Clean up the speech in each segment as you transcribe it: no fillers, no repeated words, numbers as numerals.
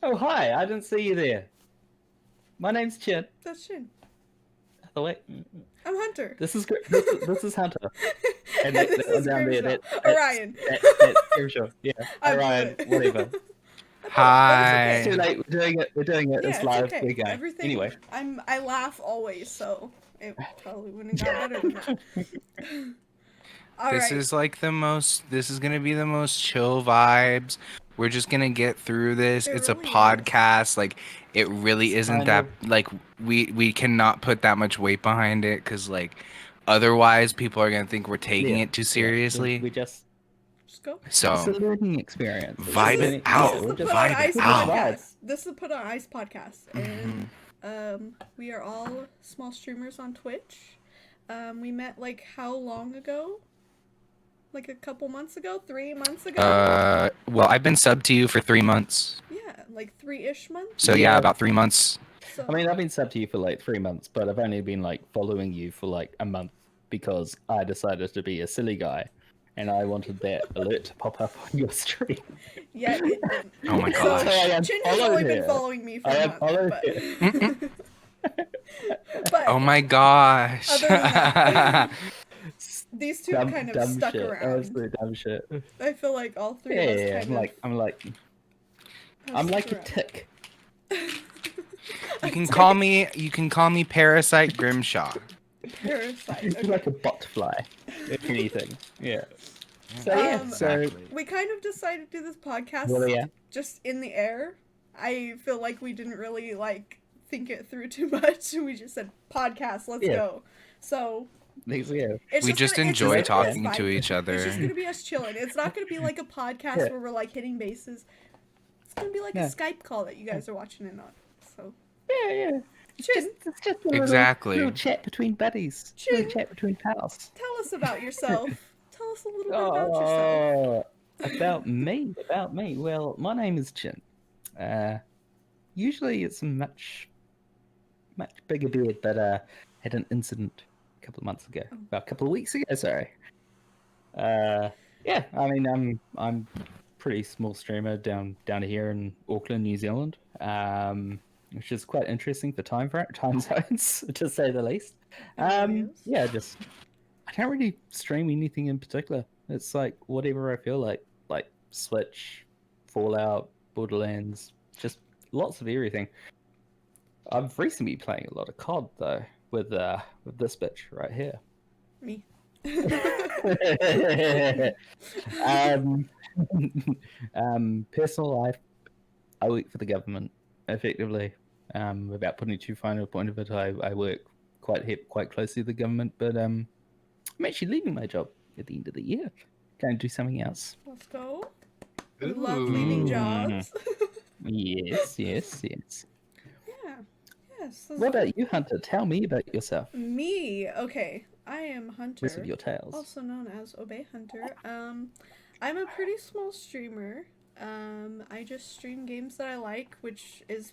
Oh, hi, I didn't see you there. My name's Chin. That's Shin. Oh, wait. I'm Hunter. This is this is Hunter. And And this that one is down there, Grimshaw. that's Orion. that's Grimshaw. Yeah. I blew Orion, it. whatever. I blew it, but it's It's too okay. Hi. late. We're doing it. We're doing it. Yeah, It's it's live. okay. We're going. Everything. Anyway. I laugh always, so it probably wouldn't have got better than that. All This right. is like this is gonna be the most chill vibes. We're just gonna get through this. It It's a really is. podcast. Like it really It's isn't kind that of- like we cannot put that much weight behind it because like otherwise people are gonna think we're taking Yeah, it too yeah. seriously. We just. Just go. It's a So learning experience. It's Vibe just- it This out. is the we're Put just- on Vibe Ice it out. podcast. This is the Put on Ice podcast, and Mhm. we are all small streamers on Twitch. We met like how long ago? Like a couple months ago, 3 months ago. Well, I've been subbed to you for 3 months. Yeah, like 3-ish months. So yeah, about 3 months. So I mean, I've been subbed to you for like 3 months, but I've only been like following you for like a month because I decided to be a silly guy, and I wanted that alert to pop up on your stream. yeah, it didn't. Oh my So gosh. So I Chin has unfollowed only been her. following me for I a month, unfollowed but, but Oh my gosh. Other than that, these two kind of dumb stuck shit. around. Absolute dumb shit. I feel like all three Yeah, of us yeah, kind I'm like have a stuck tick. You can call me Parasite Grimshaw. around. Parasite. You're Okay. like a botfly, if anything. Yeah. So yeah, Exactly. We kind of decided to do this podcast Well, yeah. just in the air. I feel like we didn't really like think it through too much. We just said podcast, let's Yeah. go. So Yeah. it's We just just gonna- enjoy it's gonna be us talking to vibing. each other. It's just gonna be us chilling. It's not gonna be like a podcast Yeah. where we're like hitting bases. It's gonna be like Yeah. a Skype call that you guys are watching in on. So Yeah. It's just a Exactly. little chat between buddies. Chin. Little chat between pals. tell us about yourself. Tell us a little bit about yourself. About me. Well, my name is Chin. Usually it's a much bigger beard, but had an incident a couple of months ago. Well, a couple of weeks ago, sorry. Yeah, I mean, I'm pretty small streamer down here in Auckland, New Zealand. Which is quite interesting for time zones, to say the least. Yes. Yeah, just I don't really stream anything in particular. It's like whatever I feel like Switch, Fallout, Borderlands, just lots of everything. I've recently been playing a lot of COD though, with this bitch right here. Me. Personal life, I work for the government effectively. Without putting too fine a point of it, I work quite closely with the government, but I'm actually leaving my job at the end of the year. Going to do something else. Let's go. We love leaving Ooh. jobs. Yes. Yeah. Yes. What about you, Hunter? Tell me about yourself. Me? Okay. I am Hunter. Rest of your tales. Also known as Obey Hunter. I'm a pretty small streamer. I just stream games that I like, which is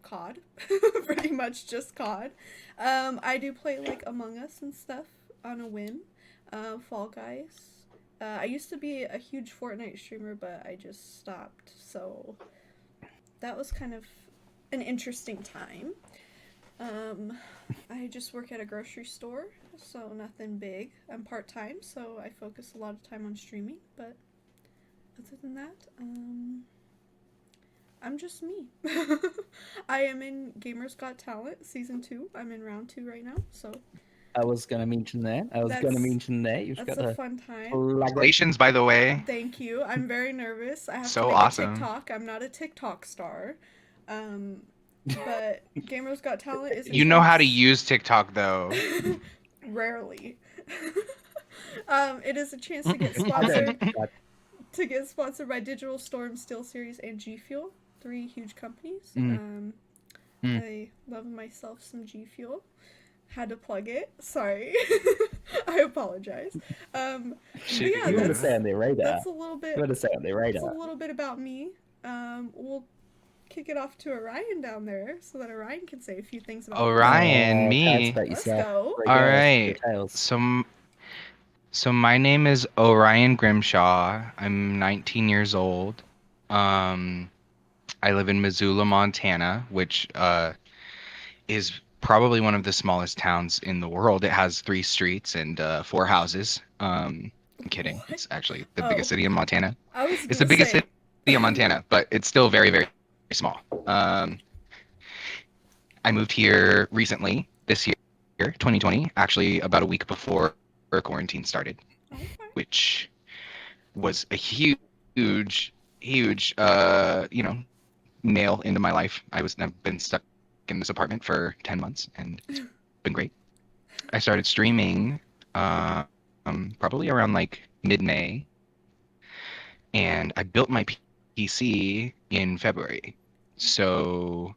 COD. Pretty much just COD. I do play like Among Us and stuff on a whim. Fall Guys. I used to be a huge Fortnite streamer, but I just stopped. So that was kind of an interesting time. I just work at a grocery store, so nothing big. I'm part-time, so I focus a lot of time on streaming, but other than that, I'm just me. I am in Gamers Got Talent Season 2. I'm in round 2 right now, so I was going to mention that. You've that's got a a fun time. Congratulations, by the way. Thank you. I'm very nervous. I have So to make awesome. a TikTok. I'm not a TikTok star. But Gamers Got Talent is You know how to use TikTok though. rarely. It is a chance to get I sponsored don't- by Digital Storm, SteelSeries, and G Fuel, 3 huge companies. Mm. I love myself some G Fuel. Had to plug it. Sorry. I apologize. But Shit, yeah, You want to that's stay on their radar. that's a little bit. You want to stay on their That's a radar. little bit about me. We'll kick it off to Orion down there so that Orion can say a few things about Orion, Tell us me. about Let's yourself. go. Regale us with Alright. your tales. So my name is Orion Grimshaw. I'm 19 years old. I live in Missoula, Montana, which is probably one of the smallest towns in the world. It has 3 streets and 4 houses. I'm kidding. What? It's actually the Oh, biggest city in Montana. I was It's the gonna biggest say. city in Montana, but it's still very, very small. I moved here recently, this year, 2020, actually about a week before quarantine started, Okay. which was a huge, huge, nail into my life. I've been stuck in this apartment for 10 months, and it's been great. I started streaming, probably around like mid-May, and I built my PC in February. So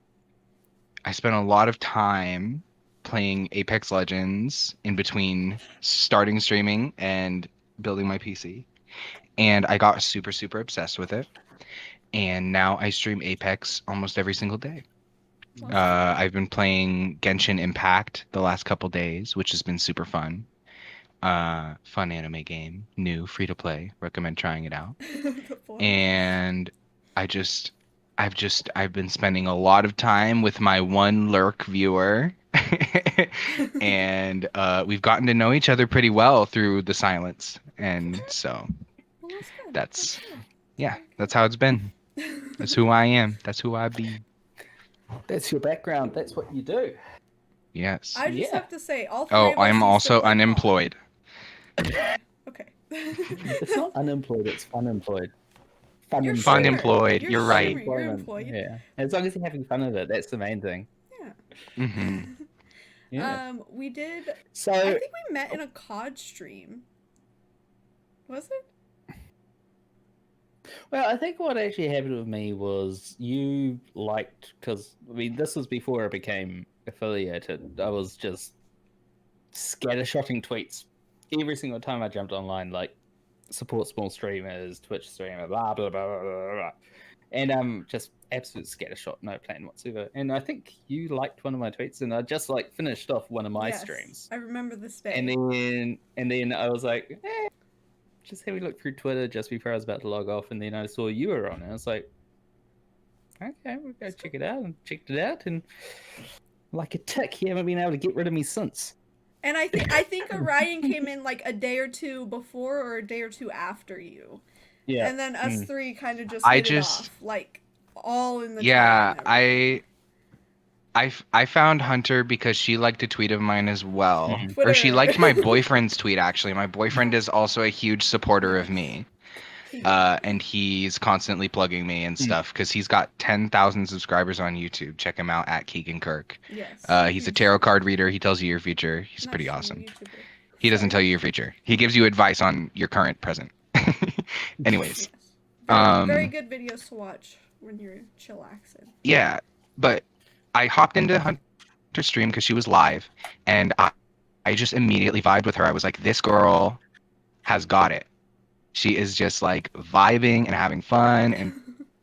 I spent a lot of time playing Apex Legends in between starting streaming and building my PC. And I got super, super obsessed with it. And now I stream Apex almost every single day. Awesome. I've been playing Genshin Impact the last couple days, which has been super fun. Fun anime game, new, free to play. Recommend trying it out. The form. And I just I've been spending a lot of time with my one lurk viewer. And we've gotten to know each other pretty well through the silence. And so Well, that's good. that's That's good. yeah, that's how it's been. That's who I am. That's who I be. That's your background. That's what you do. Yes. I just Yeah. have to say, all three Oh, of us I'm used to also play COD. unemployed. Okay. It's not unemployed. It's unemployed. You're Fun Fun streamer. employed. You're You're a right. streamer. You're Employment, employed. yeah. As long as you're having fun with it, that's the main thing. Yeah. Hmm. Yeah. We did. I So think we met in a COD stream. Was it? well, I think what actually happened with me was you liked, because I mean this was before I became affiliated. I was just scattershotting tweets every single time I jumped online, like support small streamers, Twitch streamer, blah blah blah blah blah, blah. And just absolute scattershot, no plan whatsoever. And I think you liked one of my tweets, and I just like finished off one of my Yes, streams. I remember this day. And then I was like, just having a look through Twitter just before I was about to log off, and then I saw you were on it. I was like, okay, we'll go check it out, and checked it out, and like a tick, you haven't been able to get rid of me since. And I think Orion came in like a day or two before or a day or two after you. Yeah. And then us three kind of just I hit it just- off, like all in the Yeah, chat and everything. I found Hunter because she liked a tweet of mine as well. Mhm. Or she Twitter. liked my boyfriend's tweet actually. My boyfriend is also a huge supporter of me. And he's constantly plugging me and stuff because he's got 10,000 subscribers on YouTube. Check him out at Keegan Kirk. Yes. He's a tarot card reader. He tells you your future. He's pretty Nice awesome. YouTuber. He doesn't tell you your future. He gives you advice on your current present. Anyways, Yes. Very good videos to watch when you're chillaxing. yeah, but I hopped into Hunter's stream because she was live, and I just immediately vibed with her. I was like, this girl has got it. She is just like vibing and having fun and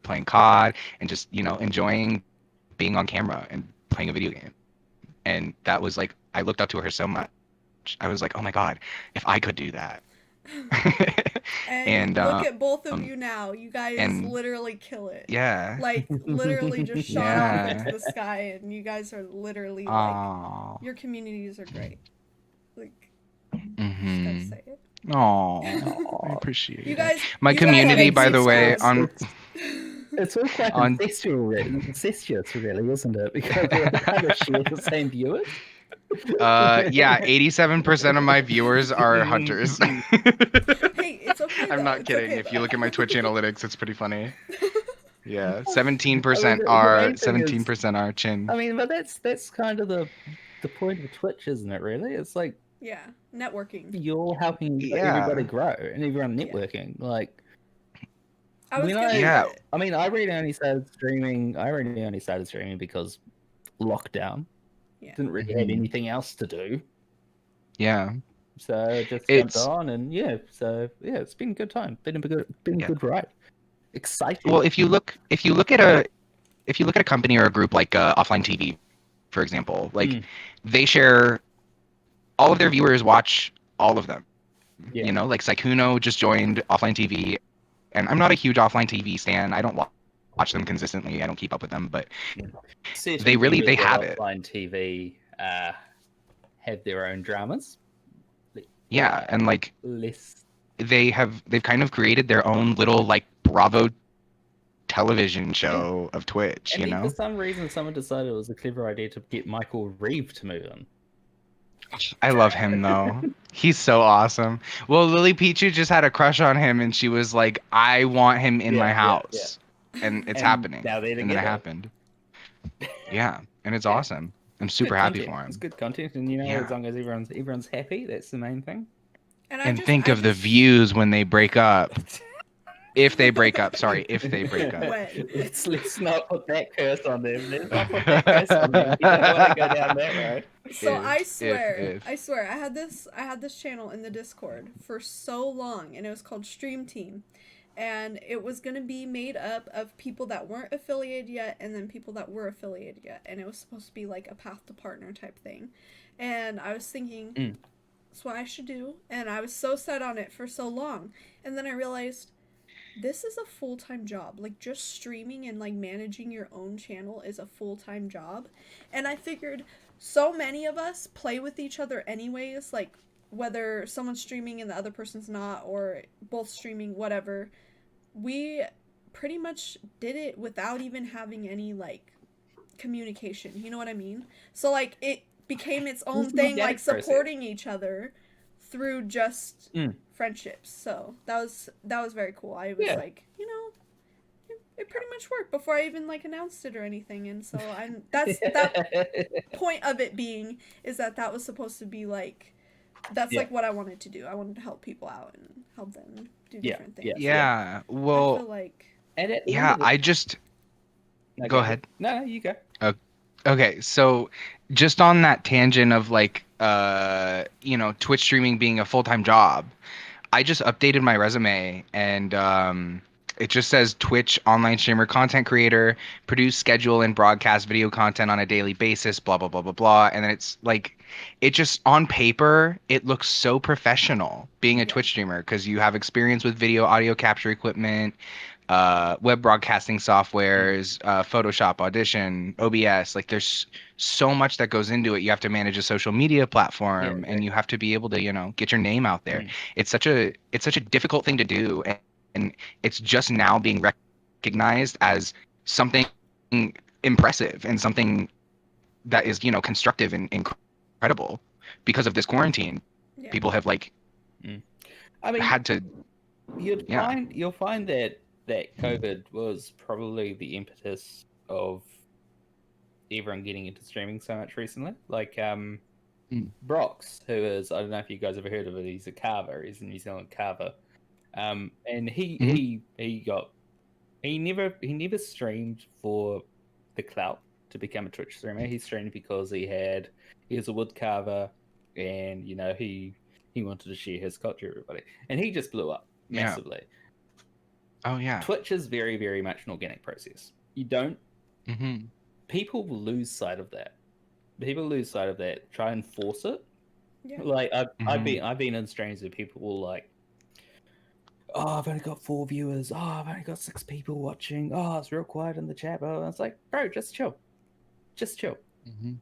playing COD and just, enjoying being on camera and playing a video game. And that was like, I looked up to her so much. I was like, oh my God, if I could do that. And And, look at both of you now. You guys and- literally kill it. Yeah. Like literally just shot Yeah. off into the sky, and you guys are literally like Aww. your communities are great. Like just Mm-hmm. gotta say it. Aww. I appreciate You it. guys. My you guys community, have by the way, subscribed. on It's all quite On- incestuous, really, isn't it? Because we kind of share the same viewers. yeah, 87% of my viewers are hunters. Hey, it's okay. I'm though. not It's kidding. okay, If though. you look at my Twitch analytics, it's pretty funny. Yeah, 17% I mean, the are main thing is- 17% are chin. I mean, but that's kind of the point of Twitch, isn't it? Really, it's like Yeah, networking. you're helping Yeah. everybody grow and everyone Yeah. networking. Like, I was when gonna. Yeah. I mean, I really only started streaming. Because lockdown. Yeah. Didn't really have Mhm. anything else to do, Yeah. so I just It's- jumped on, and it's been a good time. Been a good Yeah. ride. Exciting. Well, if you look at a company or a group like Offline TV, for example, like Mm. they share all of their viewers watch all of them. Yeah. You know, like Saikuno just joined Offline TV, and I'm not a huge Offline TV stan. I don't watch watch them consistently. I don't keep up with them, but Certain they members they of have it. offline TV have their own dramas. Yeah, and like Less. they've kind of created their own little like Bravo television show of Twitch, And you then for know? some reason, someone decided it was a clever idea to get Michael Reeve to move in. I love him though. He's so awesome. Well, Lily Pichu just had a crush on him and she was like, I want him in Yeah, my yeah, house. And it's And happening. now they're And then it together. happened. Yeah, and it's Yeah. awesome. I'm super Good happy content. for him. It's good content, and you know, Yeah. as long as everyone's happy, that's the main thing. And think of the views when they break up. If they break up, sorry, if they break up. When? Let's not put that curse on them. Let's not put that curse on them. We don't want to go down that road. So If- I swear, if. I swear, I had this channel in the Discord for so long, and it was called Stream Team, and it was gonna be made up of people that weren't affiliated yet, and then people that were affiliated yet, and it was supposed to be like a path to partner type thing, and I was thinking, that's what I should do, and I was so set on it for so long, and then I realized. This is a full-time job. Like, just streaming and, like, managing your own channel is a full-time job. And I figured so many of us play with each other anyways, like, whether someone's streaming and the other person's not, or both streaming, whatever. We pretty much did it without even having any, like, communication. You know what I mean? So, like, it became its own It's an thing, like, organic process. supporting each other through just friendships. So that was very cool. I was like, you know, it pretty much worked before I even like announced it or anything. And so that's that point of it being is that was supposed to be like that's like what I wanted to do. I wanted to help people out and help them do different things. Yeah. I Well, feel like And at the yeah, end of I just No, go ahead. No, you go. Okay, so just on that tangent of like you know, Twitch streaming being a full-time job, I just updated my resume and it just says Twitch online streamer content creator, produce, schedule, and broadcast video content on a daily basis, blah blah blah blah blah. And then it's like it just on paper, it looks so professional being a Yeah. Twitch streamer because you have experience with video audio capture equipment, web broadcasting softwares, Photoshop, Audition, OBS. Like there's so much that goes into it. You have to manage a social media platform, Yeah, and you have to be able to, you know, get your name out there. Mm. It's such a difficult thing to do, and it's just now being recognized as something impressive and something that is, you know, constructive and incredible because of this quarantine. yeah. People have like I mean, had to. you'll find that COVID was probably the impetus of everyone getting into streaming so much recently. Like Brox, who is, I don't know if you guys ever heard of it, he's a carver, he's a New Zealand carver. And he never streamed for the clout to become a Twitch streamer. He streamed because he was a wood carver, and you know he wanted to share his culture with everybody, and he just blew up massively. Oh yeah. Twitch is very, very much an organic process. You don't. Mm-hmm. People lose sight of that. People lose sight of that. Try and force it. Yeah. Like I've been in streams where people will like, oh, I've only got 4 viewers. Oh, I've only got 6 people watching. Oh, it's real quiet in the chat. Oh, it's like, bro, just chill. Just chill. Mm-hmm.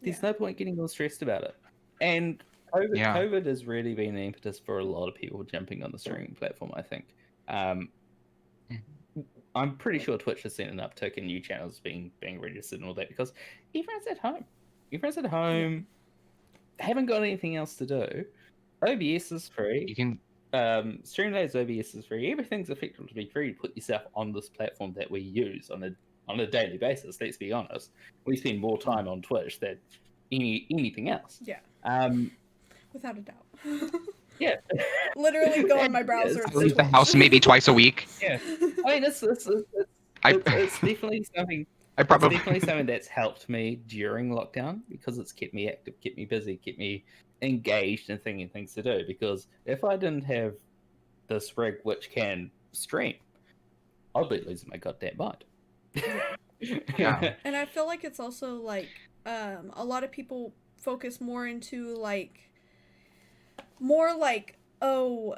There's no point getting all stressed about it. And COVID has really been the impetus for a lot of people jumping on the streaming platform, I think. I'm pretty sure Twitch has seen an uptick in new channels being registered and all that because everyone's at home. Everyone's at home. Haven't got anything else to do. OBS is free. You can. Streamlabs OBS is free. Everything's effectively free to put yourself on this platform that we use on a daily basis. Let's be honest. We spend more time on Twitch than anything else. Yeah. Without a doubt. Yeah. Literally go on my browser. I leave the house maybe twice a week. Yeah. I mean, it's definitely something. I probably It's definitely something that's helped me during lockdown because it's kept me active, kept me busy, kept me engaged and thinking things to do. Because if I didn't have this rig which can stream, I'd be losing my goddamn mind. Yeah. And I feel like it's also like a lot of people focus more into like oh,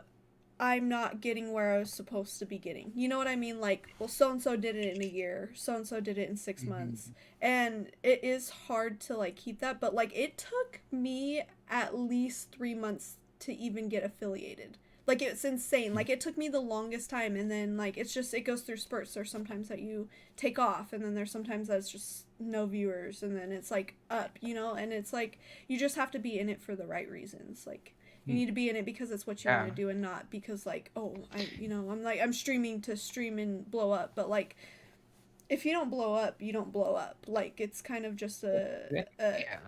I'm not getting where I was supposed to be getting. You know what I mean? Like, well, so and so did it in a year, so and so did it in 6 months. And it is hard to like keep that, but like it took me at least 3 months to even get affiliated. Like it's insane. Like it took me the longest time, and then like it's just it goes through spurts. There's sometimes that you take off, and then there's sometimes that's just no viewers, and then it's like up, you know, and it's like you just have to be in it for the right reasons. Like you need to be in it because it's what you want to do, and not because like, oh, I'm streaming to stream and blow up. But like if you don't blow up, you don't blow up. Like it's kind of just a Yeah.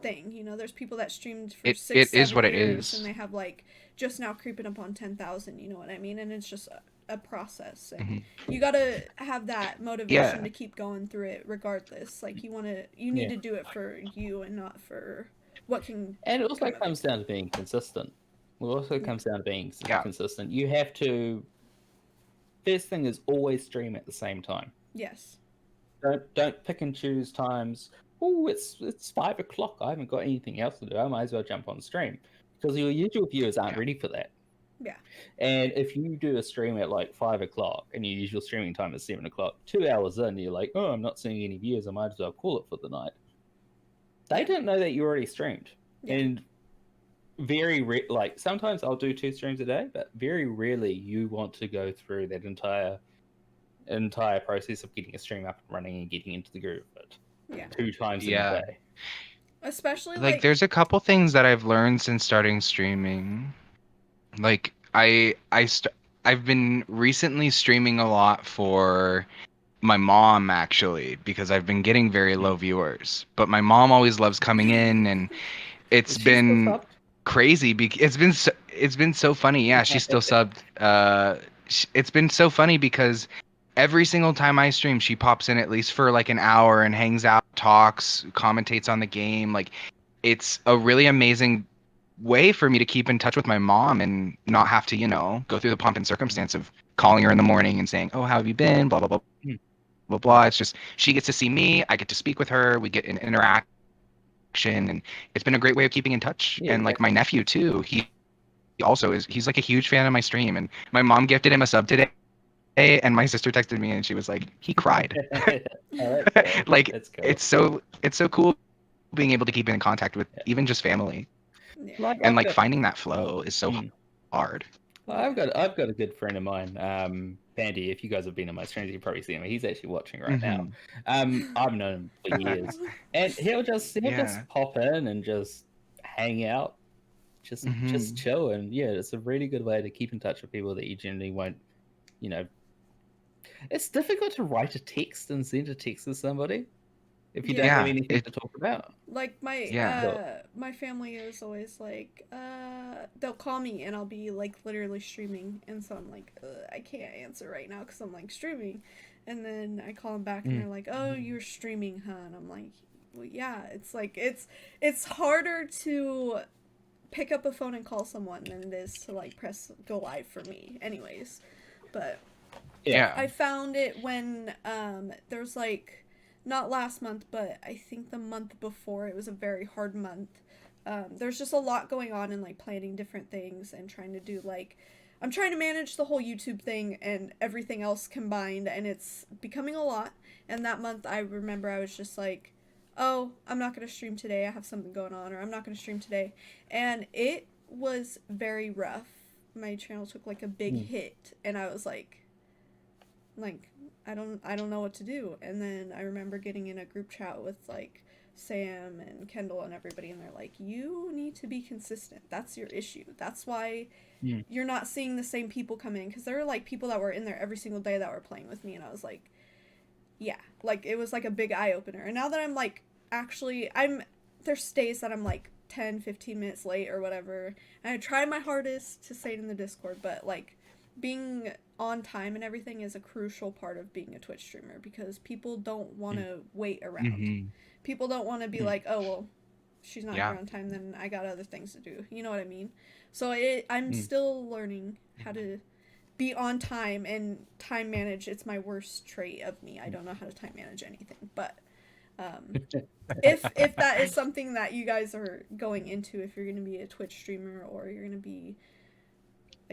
thing, you know. There's people that streamed for It 6 is 7 what it years, and is. they have like just now creeping up on 10,000, you know what I mean? And it's just a process, and you gotta have that motivation Yeah. to keep going through it regardless. Like you need Yeah. to do it for you and not for what can And it also come of comes it. down to being consistent. It also Yeah. comes down to being Yeah. consistent. You have to. First thing is always stream at the same time. Yes. Don't pick and choose times. Oh, it's 5 o'clock. I haven't got anything else to do. I might as well jump on stream because your usual viewers aren't Yeah. ready for that. Yeah. And if you do a stream at like 5 o'clock and your usual streaming time is 7 o'clock, 2 hours in, you're like, oh, I'm not seeing any viewers. I might as well call it for the night. They Yeah. didn't know that you already streamed. Yeah. And like sometimes I'll do 2 streams a day, but very rarely you want to go through that entire process of getting a stream up and running and getting into the groove of it Yeah. 2 times in Yeah. a day. Especially Like there's a couple things that I've learned since starting streaming. Like I've been recently streaming a lot for my mom actually because I've been getting very low viewers. But my mom always loves coming in, and it's Is she still been subbed? crazy it's been so funny. Yeah, she's still subbed. It's been so funny because every single time I stream, she pops in at least for like an hour and hangs out, talks, commentates on the game. Like it's a really amazing way for me to keep in touch with my mom and not have to, go through the pomp and circumstance of calling her in the morning and saying, "Oh, how have you been?" Blah blah blah Hmm. blah blah. It's just she gets to see me, I get to speak with her, we get an interaction, and it's been a great way of keeping in touch. Yeah, And like my nephew too, he also he's like a huge fan of my stream, and my mom gifted him a sub today, and my sister texted me and she was like, he cried. Oh, that's cool. Like That's cool. it's so cool being able to keep in contact with even just family, Yeah. Like, and I've like got- finding that flow is so Hmm. hard. Well, I've got a good friend of mine, Bandy. If you guys have been in my streams, you've probably seen him. He's actually watching right now. I've known him for years, and he'll just Yeah. pop in and just hang out, just Mhm. chill, and yeah, it's a really good way to keep in touch with people that you generally won't, you know. It's difficult to write a text and send a text to somebody if you don't Yeah. have Yeah, anything it- to talk about. Like Yeah. my family is always like they'll call me and I'll be like literally streaming, and so I'm like I can't answer right now because I'm like streaming, and then I call them back and they're like, oh, you're streaming, huh? And I'm like, well, yeah. It's like it's harder to pick up a phone and call someone than it is to like press go live for me anyways. But Yeah. I found it when there's like not last month, but I think the month before, it was a very hard month. There's just a lot going on and like planning different things and trying to do like I'm trying to manage the whole YouTube thing and everything else combined, and it's becoming a lot. And that month I remember I was just like, oh, I'm not going to stream today. I have something going on, or I'm not going to stream today. And it was very rough. My channel took like a big hit, and I was like I don't know what to do. And then I remember getting in a group chat with like Sam and Kendall and everybody, and they're like, you need to be consistent. That's your issue. That's why you're not seeing the same people come in, because there were like people that were in there every single day that were playing with me, and I was like, yeah, like it was like a big eye opener. And now that I'm like there's days that I'm like 10-15 minutes late or whatever, and I try my hardest to say it in the Discord, but like being on time and everything is a crucial part of being a Twitch streamer, because people don't want to wait around. Mhm. People don't want to be like, oh, well, she's not Yeah. here on time, then I got other things to do. You know what I mean? So I'm still learning how to be on time and time manage. It's my worst trait of me. I don't know how to time manage anything. But if that is something that you guys are going into, if you're going to be a Twitch streamer, or you're going to be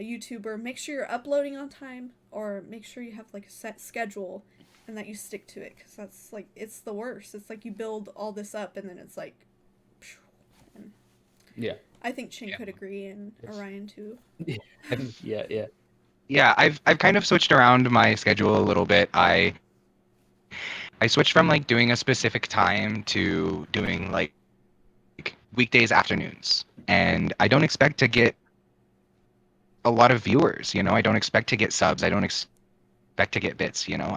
a YouTuber, make sure you're uploading on time, or make sure you have like a set schedule and that you stick to it, because that's like, it's the worst. It's like you build all this up and then it's like, phew, and Yeah. I think Chin Yeah. could agree, and Yes. Orion too. Yeah. Yeah, I've kind of switched around my schedule a little bit. I switched from like doing a specific time to doing like weekdays afternoons. And I don't expect to get a lot of viewers, you know. I don't expect to get subs. I don't expect to get bits, you know.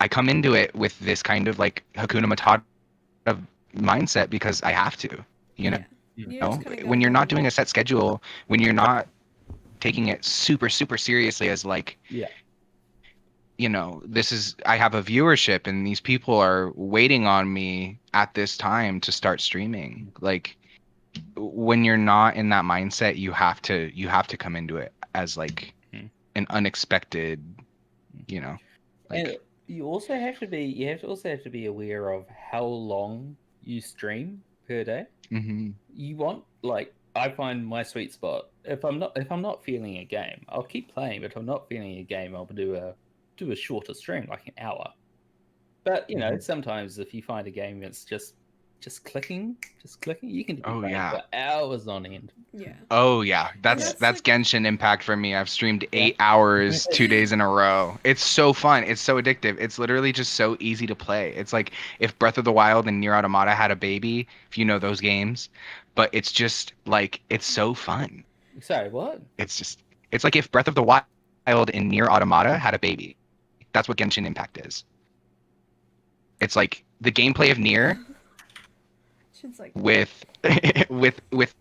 I come into it with this kind of like Hakuna Matata mindset because I have to, you know. You You just know, kinda go when you're with not it. doing a set schedule, when you're not taking it super seriously as like, Yeah. you know, this is, I have a viewership and these people are waiting on me at this time to start streaming. Like, when you're not in that mindset, you have to come into it as like Mhm. an unexpected, you know, like, And you also have to be aware of how long you stream per day. mhm. You want, like, I find my sweet spot. If I'm not feeling a game, I'll keep playing, but if I'm not feeling a game, I'll do a shorter stream, like an hour. But you know, Mhm. sometimes if you find a game that's just clicking, you can be Oh, playing yeah. for hours on end. Yeah. Oh yeah, that's that's that's like- Genshin Impact for me. I've streamed Yeah. 8 hours 2 days in a row. It's so fun. It's so addictive. It's literally just so easy to play. It's like if Breath of the Wild and Nier Automata had a baby, if you know those games, but it's just like it's so fun. Sorry, what? It's like if Breath of the Wild and Nier Automata had a baby. That's what Genshin Impact is. It's like the gameplay of Nier Chin's like, with with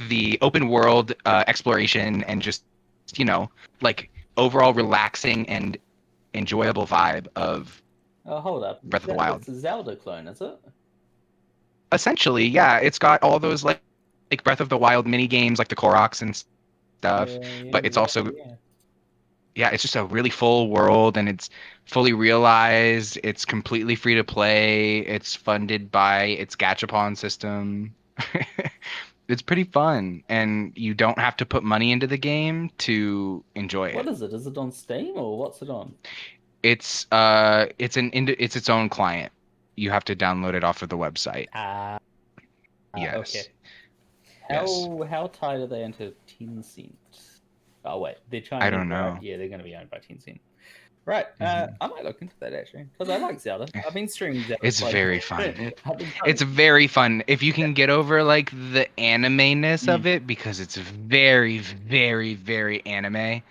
the open world exploration and just, you know, like overall relaxing and enjoyable vibe of Oh, hold up. Breath of the Wild. It's a Zelda clone, is it? Essentially, yeah, it's got all those like Breath of the Wild mini games like the Koroks and stuff, but it's also yeah, it's just a really full world and it's fully realized. It's completely free to play. It's funded by its Gachapon system. It's pretty fun, and you don't have to put money into the game to enjoy What it. is it? Is it on Steam or what's it on? It's it's its own client. You have to download it off of the website. Yes. Okay. Yes. How tied are they into Tencent? Oh wait, they're Chinese. I don't know. Right? Yeah, they're going to be owned by Tencent. Right. Mhm. I might look into that actually because I like Zelda. I've been streaming Zelda. It's quite a very bit. fun. I've been It's very fun if you can get over like the anime-ness of it, because it's very anime.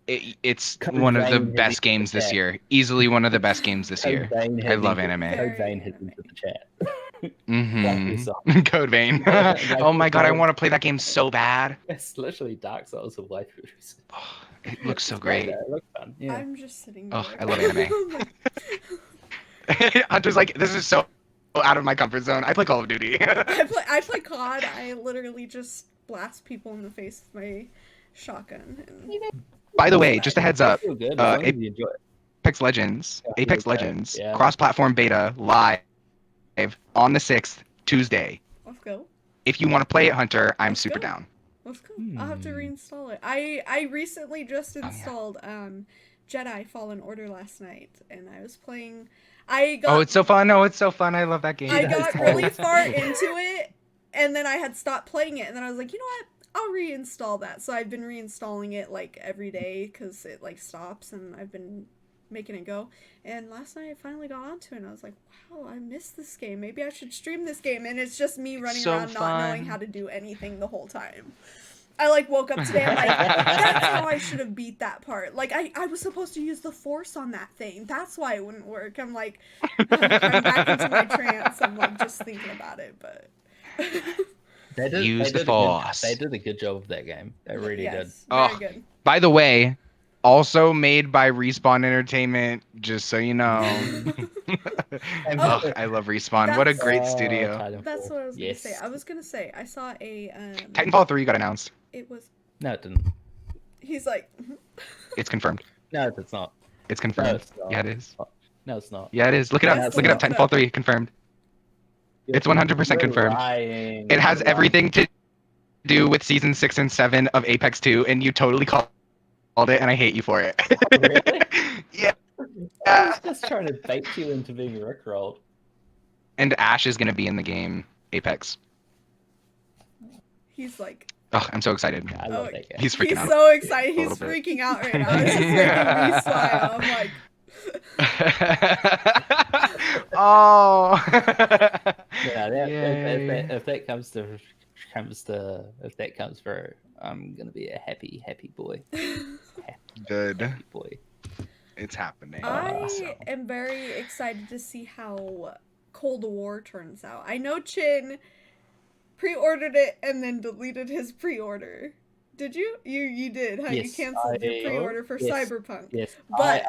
It's Code one of the Vein has best entered games the this chat. year. Easily one of the best games this year. Code Vein I has love entered- anime. Code Very Vein has anime. entered the chat. Mm-hmm. Code Vein. Like Oh my god, I Dark- want to play that game so bad. It's literally Dark Souls of waifus. Oh, it looks so It's great. though. It looks fun. Yeah. I'm just sitting Oh, there. I love anime. I'm like, Hunter's like, this is so out of my comfort zone. I play Call of Duty. I play COD. I literally just blast people in the face with my shotgun. And By the way, just a heads I up, feel good as uh, long as you enjoy it. Apex Legends, Yeah, Apex okay, Legends, yeah. cross-platform beta live on the 6th, Tuesday. let's go. If you want to play it, Hunter, I'm Let's super go. down. Let's go. I'll have to Hmm. reinstall it. I recently just yeah. installed Jedi Fallen Order last night, and I was playing. I got Oh, it's so fun. Oh, it's so fun. I love that game. I Jedi got Fallen really Order. far into it, and then I had stopped playing it, and then I was like, you know what? I'll reinstall that. So I've been reinstalling it like every day because it like stops, and I've been making it go. And last night I finally got onto it, and I was like, wow, I missed this game. Maybe I should stream this game. And it's just me running So around not knowing fun. how to do anything the whole time. I like woke up today. I'm like, that's how I should have beat that part. Like I was supposed to use the force on that thing. That's why it wouldn't work. I'm like, I'm back into my trance. I'm like just thinking about it, but Use the a Force. They did a good job of that game. They really did. yes, very Oh. good. By the way, also made by Respawn Entertainment, just so you know. And Oh, I love Respawn. What a That's- great studio. Titanfall. That's what I was Yes. gonna say. I was gonna say I saw a Titanfall 3 got announced. it was No, it didn't. he's like It's confirmed. No, it's not. It's No, confirmed. it's not. Yeah, it is. No, it's not. Yeah, it is. Look it Yeah, up. it's Look it up. not. Titanfall 3 confirmed. It's 100% You're confirmed. lying. It has You're everything to do with season 6 and 7 of Apex 2, and you totally called it, and I hate you for it. Really? Yeah. I was just trying to bait you into being rickrolled. And Ash is gonna be in the game Apex. He's like, Oh, I'm so excited. I love that game. He's freaking he's out. so excited. a He's little bit. freaking out right now. It's just making me smile. I'm like, Oh. Yeah, Yay. if that comes to if that comes through, I'm gonna be a happy boy. Good. Happy boy. It's happening. I So. am very excited to see how Cold War turns out. I know Chin pre-ordered it and then deleted his pre-order. Did you? You did, huh? You Yes, canceled your I- pre-order for yes. Cyberpunk. Yes, But-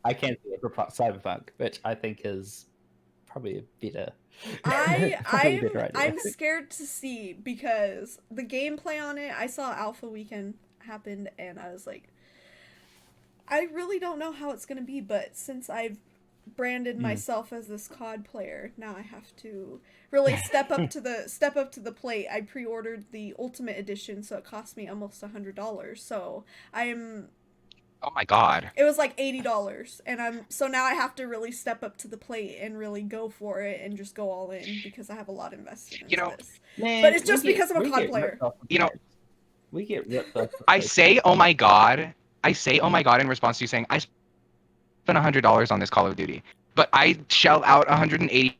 I can't see it for Cyberpunk, which I think is probably a better. I'm scared to see because the gameplay on it, I saw Alpha Weekend happened and I was like, I really don't know how it's gonna be, but since I've branded myself as this COD player, now I have to really step up to the plate. I pre-ordered the Ultimate Edition, so it cost me almost $100. So Oh my god. it was like $80, and so now I have to really step up to the plate and really go for it and just go all in because I have a lot invested into this. Man, But it's just we because I'm a we COD get player. ripped off of You know- games. We get ripped off. of I games. say, oh my god. I say, oh my god, in response to you saying, I spent $100 on this Call of Duty, but I shell out $180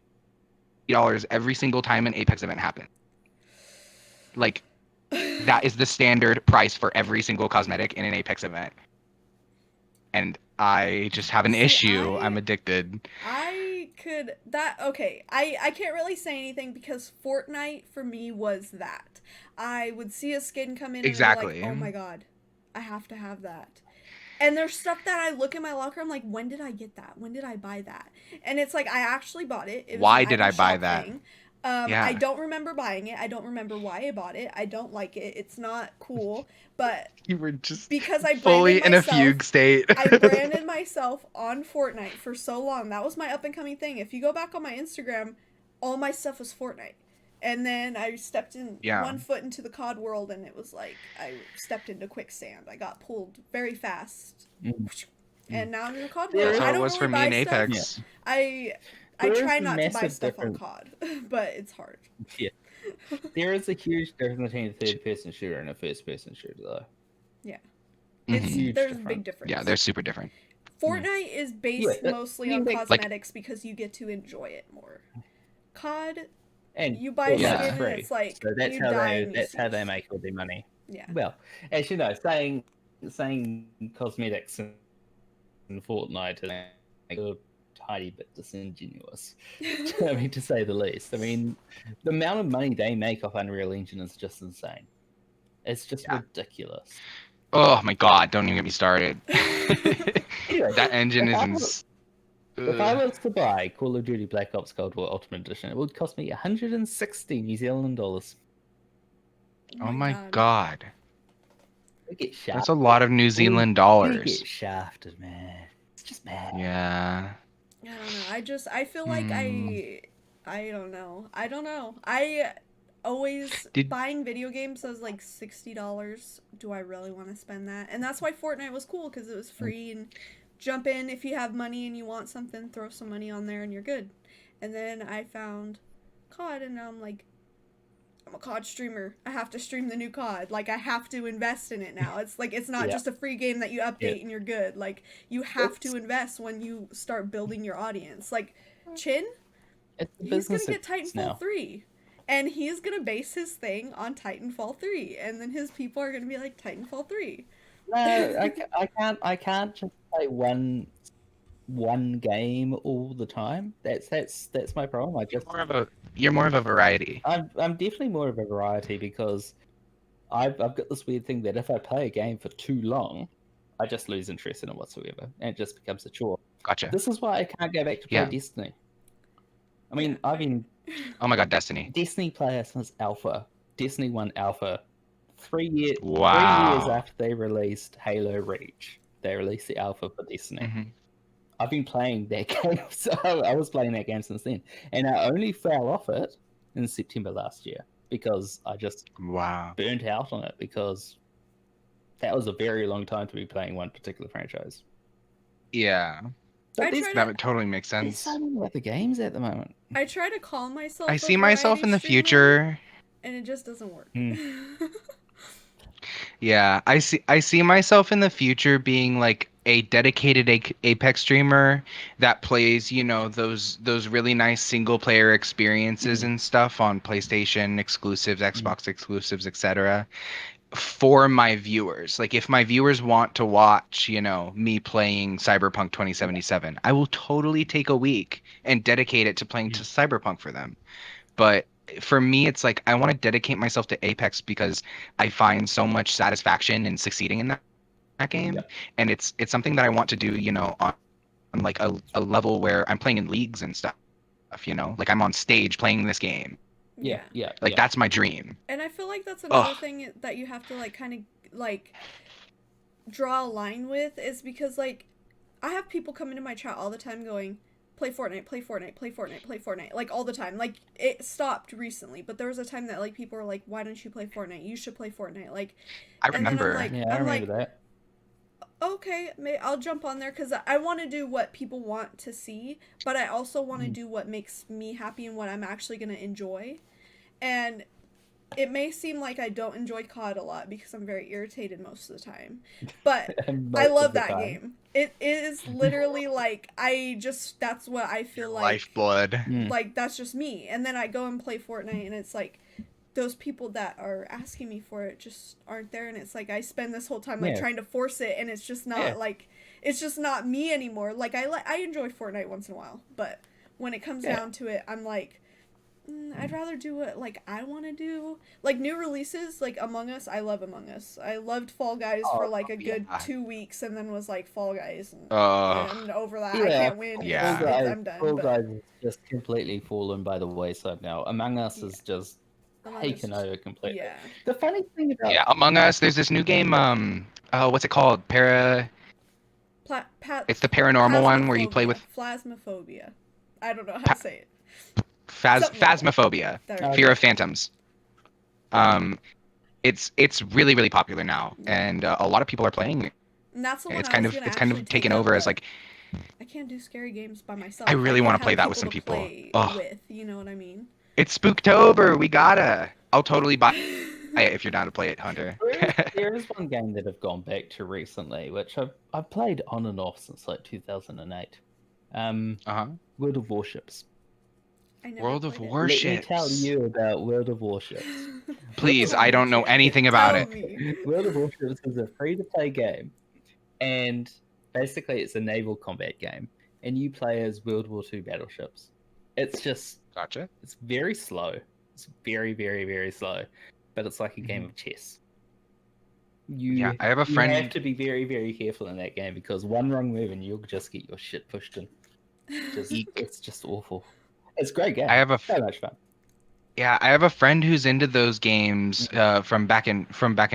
every single time an Apex event happens. Like, that is the standard price for every single cosmetic in an Apex event. And I just have an See, issue. I- I'm addicted. I could okay. I can't really say anything because Fortnite for me was that. I would see a skin come in Exactly. and be like, oh my god, I have to have that. And there's stuff that I look in my locker, I'm like, when did I get that? When did I buy that? And it's like I actually bought it. It was Why an did item I buy shop that? thing. Yeah. I don't remember buying it. I don't remember why I bought it. I don't like it. It's not cool. But You were just because I fully branded in a myself, fugue state. I branded myself on Fortnite for so long. That was my up and coming thing. If you go back on my Instagram, all my stuff was Fortnite. And then I stepped in one foot into the COD world and it was like I stepped into quicksand. I got pulled very fast. And now I'm in the COD world. That's I how it don't was for really me in buy stuff. Apex. I There is try a not to buy massive stuff on difference. COD, but it's hard. Yeah. There is a huge difference between a third-person shooter and a first-person shooter, though. It's Huge there's a difference. big difference. Yeah, they're super different. Fortnite is based Yeah, mostly you on make- cosmetics because you get to enjoy it more. COD, And you buy Yeah. skin and free. it's like So that's you how die they and you that's how they cease. make all their money. Yeah. Well, as you know, saying cosmetics in Fortnite is a tiny bit disingenuous. I mean, to say the least. I mean, the amount of money they make off Unreal Engine is just insane. It's just Yeah. ridiculous. Oh my god, don't even get me started. Anyway, That engine if is I in. was- if I was to buy Call of Duty Black Ops Cold War Ultimate Edition, it would cost me 160 New Zealand dollars. Oh my god. We get shafted. That's a lot of New Zealand We dollars. get shafted, man. It's just mad. Yeah. I don't know. I feel like I don't know. I always Did- buying video games I was like $60. Do I really want to spend that? And that's why Fortnite was cool because it was free and jump in if you have money and you want something, throw some money on there and you're good. And then I found COD and now I'm like, I'm a COD streamer. I have to stream the new COD. Like I have to invest in it now. It's like it's not Yeah. just a free game that you update Yeah. and you're good. Like you have It's- to invest when you start building your audience. Like Chin, It's a he's gonna business get it's Titanfall now. 3. And he's gonna base his thing on Titanfall 3. And then his people are gonna be like Titanfall 3. No, I can't just play one game all the time. That's my problem. You're more of a variety. I'm definitely more of a variety because I've got this weird thing that if I play a game for too long, I just lose interest in it whatsoever, and it just becomes a chore. Gotcha. This is why I can't go back to play Yeah. Destiny. I mean, I've been Oh my god, Destiny. Destiny player since Alpha. Destiny 1 Alpha. 3 years Wow. after they released Halo Reach, they released the Alpha for Destiny. Mhm. I've been playing that game, so I was playing that game since then, and I only fell off it in September last year. because I just Wow. burnt out on it because that was a very long time to be playing one particular franchise. Yeah. But I there's, try That to would totally make there's sense. so many other games at the moment. I try to call myself I a see myself variety in the streamer, future. and it just doesn't work. Yeah, I see myself in the future being like a dedicated Apex streamer that plays, those really nice single player experiences Mm. and stuff on PlayStation exclusives, Xbox exclusives, etc. for my viewers. Like if my viewers want to watch, me playing Cyberpunk 2077, I will totally take a week and dedicate it to playing to Cyberpunk for them. But for me, it's like I want to dedicate myself to Apex because I find so much satisfaction in succeeding in that game, Yeah. and it's something that I want to do, on like a level where I'm playing in leagues and stuff. Like I'm on stage playing this game. Yeah, yeah, Like yeah. that's my dream. And I feel like that's another Oh, thing that you have to like kind of like draw a line with is because like I have people come into my chat all the time going, play Fortnite, play Fortnite, play Fortnite, play Fortnite, like all the time. Like it stopped recently, but there was a time that like people were like, why don't you play Fortnite? You should play Fortnite. Like, I and then remember. Yeah, I remember that. okay, I'll jump on there because I want to do what people want to see, but I also want to do what makes me happy and what I'm actually going to enjoy. And it may seem like I don't enjoy COD a lot because I'm very irritated most of the time, but I Most love of the that time. game. It is literally like that's what I feel like. Lifeblood. Mm. Like that's just me. And then I go and play Fortnite, and it's like those people that are asking me for it just aren't there, and it's like I spend this whole time like Yeah. trying to force it, and it's just not Yeah. like it's just not me anymore. Like I enjoy Fortnite once in a while, but when it comes Yeah. down to it, I'm like I'd rather do what like I want to do. Like new releases, like Among Us. I love Among Us. I loved Fall Guys for like a good yeah. 2 weeks, and then was like Fall Guys, Ugh. and over that I Yeah, can't win. Yeah. I'm done. Fall But Guys has just completely fallen by the wayside now. Among Us is just Among Us taken just- over completely. yeah, The funny thing about Yeah, Among Us. There's this new game. What's it called? It's the paranormal one where you play with Phasmophobia. I don't know how pa- to say it. Something like that. Phasmophobia, There Oh, we Fear go. of Phantoms. Um, it's really really popular now, Yeah. and a lot of people are playing it. And that's the one It's I kind was of gonna it's kind actually of take taken up, over as but like I can't do scary games by myself. I really need want to to play have that with some to people. play Oh, with. You know what I mean? it's Spooktober. We gotta. I'll totally buy it if you're down to play it, Hunter. there is one game that I've gone back to recently, which I've played on and off since like 2008. Uh-huh. World of Warships. I never World of played it. Warships. Let me tell you about World of Warships. Please, Tell I me, don't know Jacob. anything about Tell it. me. World of Warships is a free-to-play game, and basically it's a naval combat game, and you play as World War II battleships. It's just Gotcha. it's very slow. It's very, very, very slow, but it's like a game of chess. Yeah, I have a You friend. have to be very, very careful in that game because one wrong move and you'll just get your shit pushed in. It's just awful. It's a great game. I have a So much fun. Yeah, I have a friend who's into those games from back in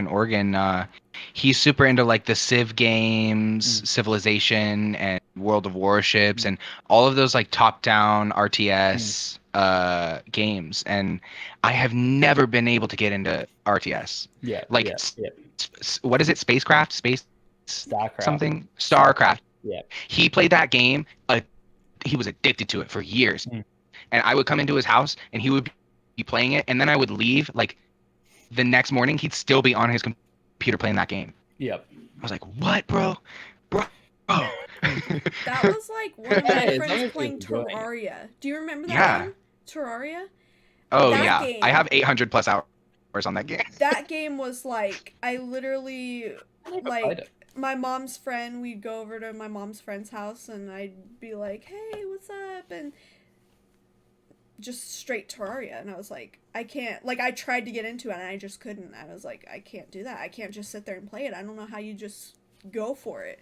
Oregon. He's super into like the Civ games, Civilization, and World of Warships, and all of those like top-down RTS games. And I have never been able to get into RTS. Yeah, Like, yeah. what is it? Spacecraft? Space StarCraft. something? StarCraft. Yeah. He played that game. He was addicted to it for years. And I would come into his house, and he would be playing it, and then I would leave. Like the next morning, he'd still be on his computer playing that game. Yep. I was like, "What, bro? That was like one of my Hey, as long friends as playing you're enjoying it. Terraria. Do you remember that Yeah. game? Terraria? Oh That yeah, game- I have 800 plus hours on that game. That game was like I literally I never played like it. my mom's friend, we'd go over to my mom's friend's house and I'd be like, "Hey, what's up?" and just straight Terraria, and I was like, I can't, like I tried to get into it and I just couldn't. I was like, I can't do that. I can't just sit there and play it. I don't know how you just go for it.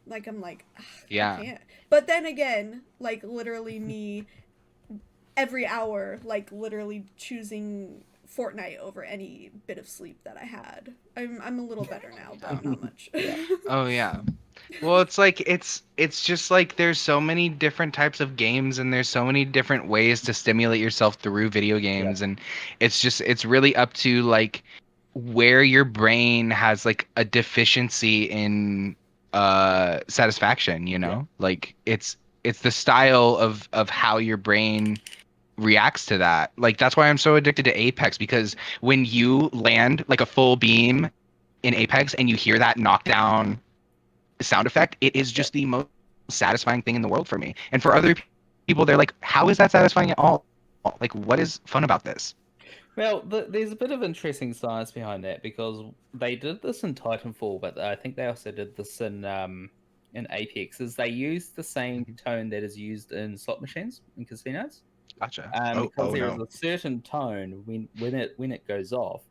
Like I'm like, Yeah. I can't. But then again, like literally me every hour, like literally choosing Fortnite over any bit of sleep that I had. I'm a little better now, but not much. Oh yeah. Well, it's just like there's so many different types of games and there's so many different ways to stimulate yourself through video games and it's really up to like where your brain has like a deficiency in satisfaction, you Yeah. know? Like it's the style of how your brain reacts to that. Like that's why I'm so addicted to Apex because when you land like a full beam in Apex and you hear that knockdown sound effect, it is just the most satisfying thing in the world for me. And for other people, they're like, "How is that satisfying at all? Like, what is fun about this?" Well, there's a bit of interesting science behind that because they did this in Titanfall, but I think they also did this in Apex. Is they used the same tone that is used in slot machines in casinos. Gotcha. Because Oh there is no. a certain tone when it goes off,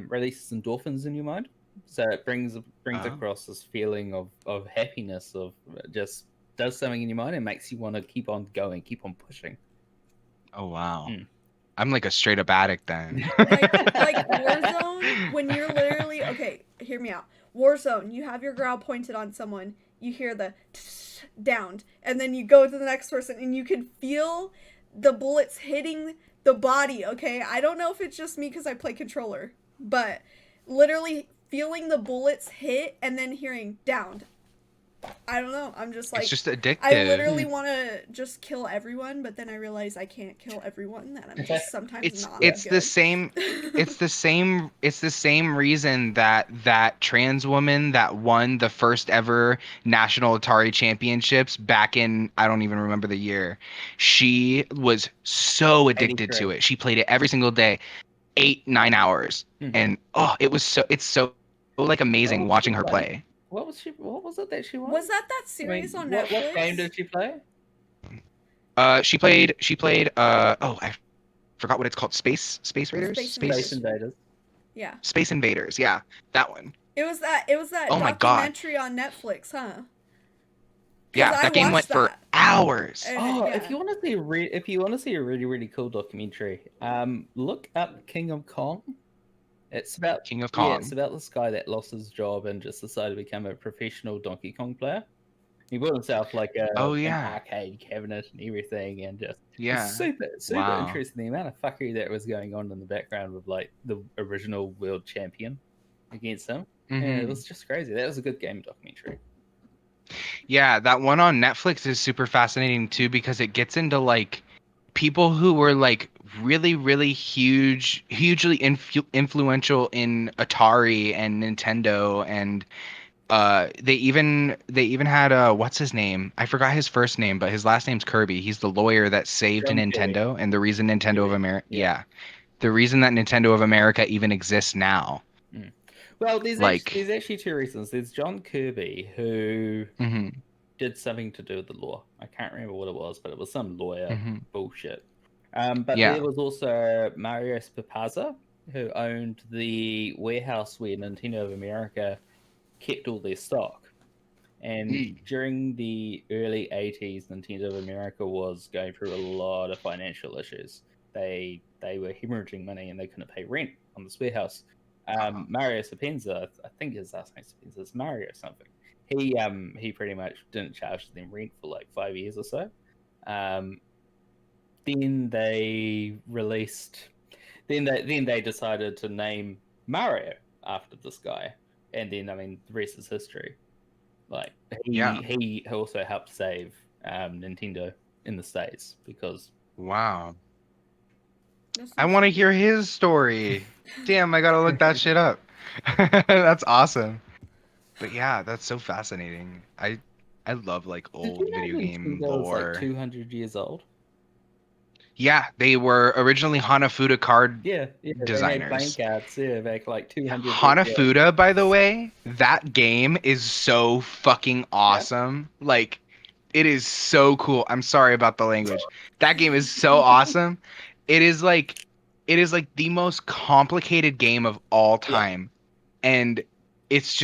releases endorphins in your mind. So it brings Oh. across this feeling of happiness, of just does something in your mind and makes you want to keep on going, keep on pushing. Oh wow. Mm. I'm like a straight up addict then. Like Warzone, when you're literally okay, hear me out. Warzone, you have your growl pointed on someone, you hear the downed, and then you go to the next person and you can feel the bullets hitting the body, okay? I don't know if it's just me because I play controller, but literally feeling the bullets hit and then hearing downed. I don't know. I'm just like It's just addictive. I literally want to just kill everyone, but then I realize I can't kill everyone. That I'm just sometimes it's not. it's good. the same it's the same reason that trans woman that won the first ever national Atari championships back in I don't even remember the year. She was so addicted 83. to it. She played it every single day, 8-9 hours. Mhm. And it's so like amazing Oh, watching her shit, play. What was it that she won? Was that series on Netflix? What game did she play? She played I forgot what it's called. Space Raiders? Space Invaders. Yeah. Space Invaders. Yeah, that one. It was that Oh my God. documentary on Netflix, huh? 'Cause Yeah, I that game went watched for that. hours. And Oh, yeah. if you want to see a really cool documentary, look up King of Kong. It's about King of Yeah, Kong. it's about this guy that lost his job and just decided to become a professional Donkey Kong player. He built himself like Oh an yeah. arcade cabinet and everything, and just Yeah. it's super Wow. interesting the amount of fuckery that was going on in the background with like the original world champion against him. Yeah, it Mhm. was just crazy. That was a good game documentary. Yeah, that one on Netflix is super fascinating too because it gets into like people who were like really hugely influential in Atari and Nintendo and they even had what's his name? I forgot his first name, but his last name's Kirby. He's the lawyer that saved John Kirby. Nintendo and the reason Nintendo of Kirby, America yeah. the reason that Nintendo of America even exists now. Well, Like there's actually two reasons. There's John Kirby, who mhm, did something to do with the law. I can't remember what it was, but it was some lawyer mhm. bullshit. But Yeah. there was also Mario Spapazza, who owned the warehouse where Nintendo of America kept all their stock. And during the early 80s, Nintendo of America was going through a lot of financial issues. They were hemorrhaging money and they couldn't pay rent on this warehouse. Mario Sapenza, I think his last name is Mario something. He pretty much didn't charge them rent for like 5 years or so. Then they released. Then they decided to name Mario after this guy, and then I mean the rest is history. Like he also helped save Nintendo in the States because Wow. That's I want to insane. hear his story. Damn, I gotta look that shit up. That's awesome. But yeah, that's so fascinating. I love like did old you know video game Nintendo is like lore. 200 years old? Yeah, they were originally Hanafuda card Yeah, they made playing designers. cards back like 200 years ago. Hanafuda, by the way, that game is so fucking awesome. Like, it is so cool. I'm sorry about the language. That game is so awesome. It is like the most complicated game of all time. And it's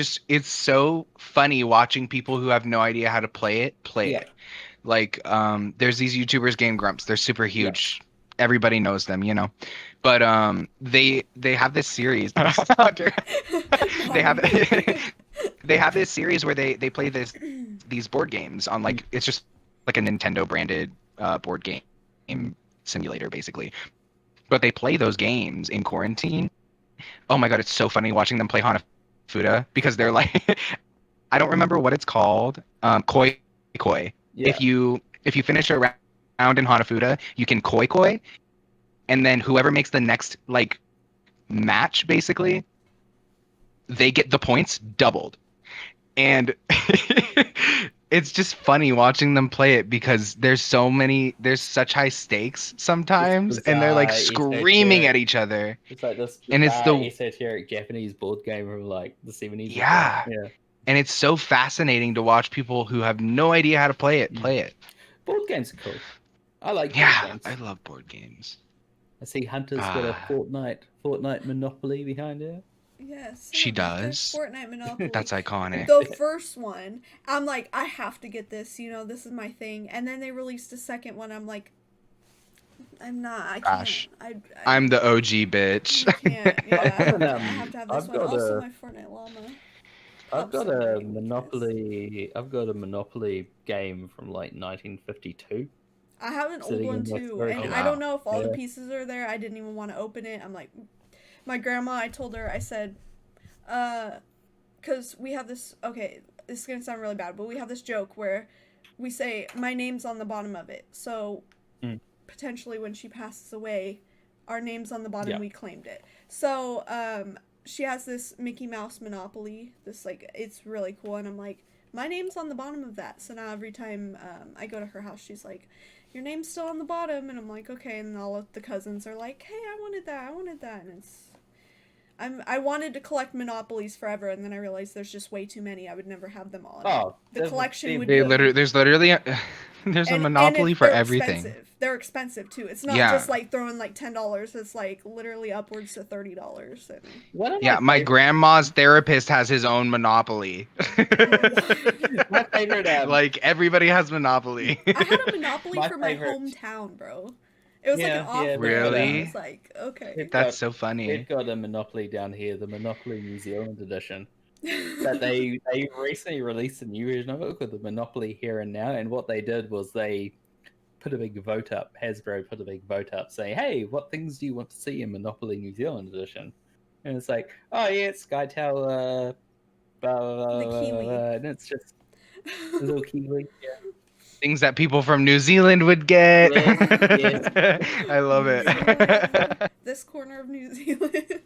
so funny watching people who have no idea how to play Yeah. it. Like there's these YouTubers, Game Grumps. They're super huge. Everybody knows them, you know. But they have this series. They have they have this series where they play these board games on like it's just like a Nintendo branded board game simulator basically. But they play those games in quarantine. Oh my god, it's so funny watching them play Hanafuda because they're like I don't remember what it's called. Koi Koi. Yeah. If you finish a round in Hanafuda, you can Koi Koi, and then whoever makes the next like match basically, they get the points doubled. And it's just funny watching them play it because there's such high stakes sometimes, and they're like bizarre, screaming esoteric. at each other. It's like this And it's bizarre, the esoteric Japanese board game from like the 70s. yeah, Yeah. and it's so fascinating to watch people who have no idea how to play it play it. Board games are cool. I like board Yeah, games. I love board games. I see Hunter's got a Fortnite Monopoly behind her. Yes. She there's does. Fortnite Monopoly. That's iconic. The first one, I'm like, I have to get this. You know, this is my thing. And then they released a second one. I'm like, I'm not. I can't. Gosh. I I'm the OG bitch. I can't. Yeah, I have, got, I have to have this I've one. got Also, a- my Fortnite llama. I've got Absolutely a with this. Monopoly. I've got a Monopoly game from like 1952. I have an old Sitting one in my too, storage. and Oh, I don't wow. know if all the Yeah. pieces are there. I didn't even want to open it. I'm like, my grandma. I told her. I said, because we have this. Okay, this is gonna sound really bad, but we have this joke where we say my name's on the bottom of it. So Mm. potentially when she passes away, our name's on the bottom. Yeah. We claimed it. So she has this Mickey Mouse Monopoly. This like it's really cool, and I'm like, my name's on the bottom of that. So now every time I go to her house, she's like, your name's still on the bottom, and I'm like, okay. And all of the cousins are like, hey, I wanted that, and it's. I wanted to collect Monopolies forever, and then I realized there's just way too many. I would never have them all. Oh, The collection would They be literally, there's literally there's a and monopoly for they're everything. Expensive. They're expensive too. It's not Yeah. just like throwing like $10. It's like literally upwards to $30. And One of Yeah, my favorite- grandma's therapist has his own monopoly. My favorite, like everybody has monopoly. I had a Monopoly My for my favorite- hometown, bro. It was like Yeah, an off yeah, brand. Really? I was like, okay. We've That's got- so funny. We've got a Monopoly down here, the Monopoly New Zealand edition. But they recently released a new version of it with the Monopoly Here and Now, and what they did was they put a big vote up. Hasbro put a big vote up saying, "Hey, what things do you want to see in Monopoly New Zealand edition?" And it's like, "Oh yeah, it's Sky Tower, blah blah blah, The blah, Kiwi. blah," and it's just a little Kiwi. Yeah. Things that people from New Zealand would get. Yes, I love New it. Zealand. This corner of New Zealand.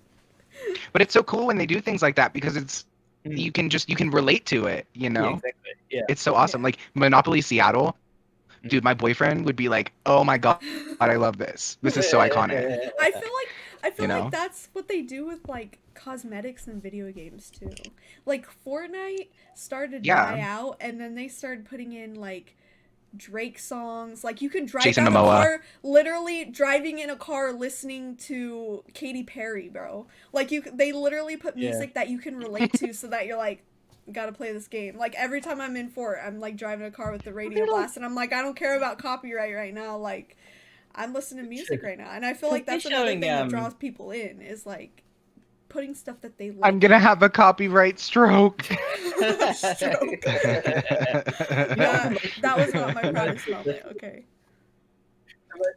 But it's so cool when they do things like that because it's you can relate to it, you know? Yeah, exactly. Yeah. It's so awesome. Yeah. Like Monopoly Seattle, dude, my boyfriend would be like, "Oh my god, I love this. This is so iconic." I feel You know? like that's what they do with like cosmetics and video games too. Like Fortnite started to Yeah. die out, and then they started putting in like Drake songs. Like you could drive Jason down the Momoa. car, literally driving in a car listening to Katy Perry, bro. Like they literally put Yeah. music that you can relate to, so that you're like, gotta play this game. Like every time I'm in Fort, I'm like driving a car with the radio blast, and I'm like, I don't care about copyright right now. Like I'm listening to music right now, and I feel like They're that's another showing, thing that draws people in is like putting stuff that they like. I'm gonna have a copyright stroke. Stroke. Yeah, that was not my proudest moment. Okay.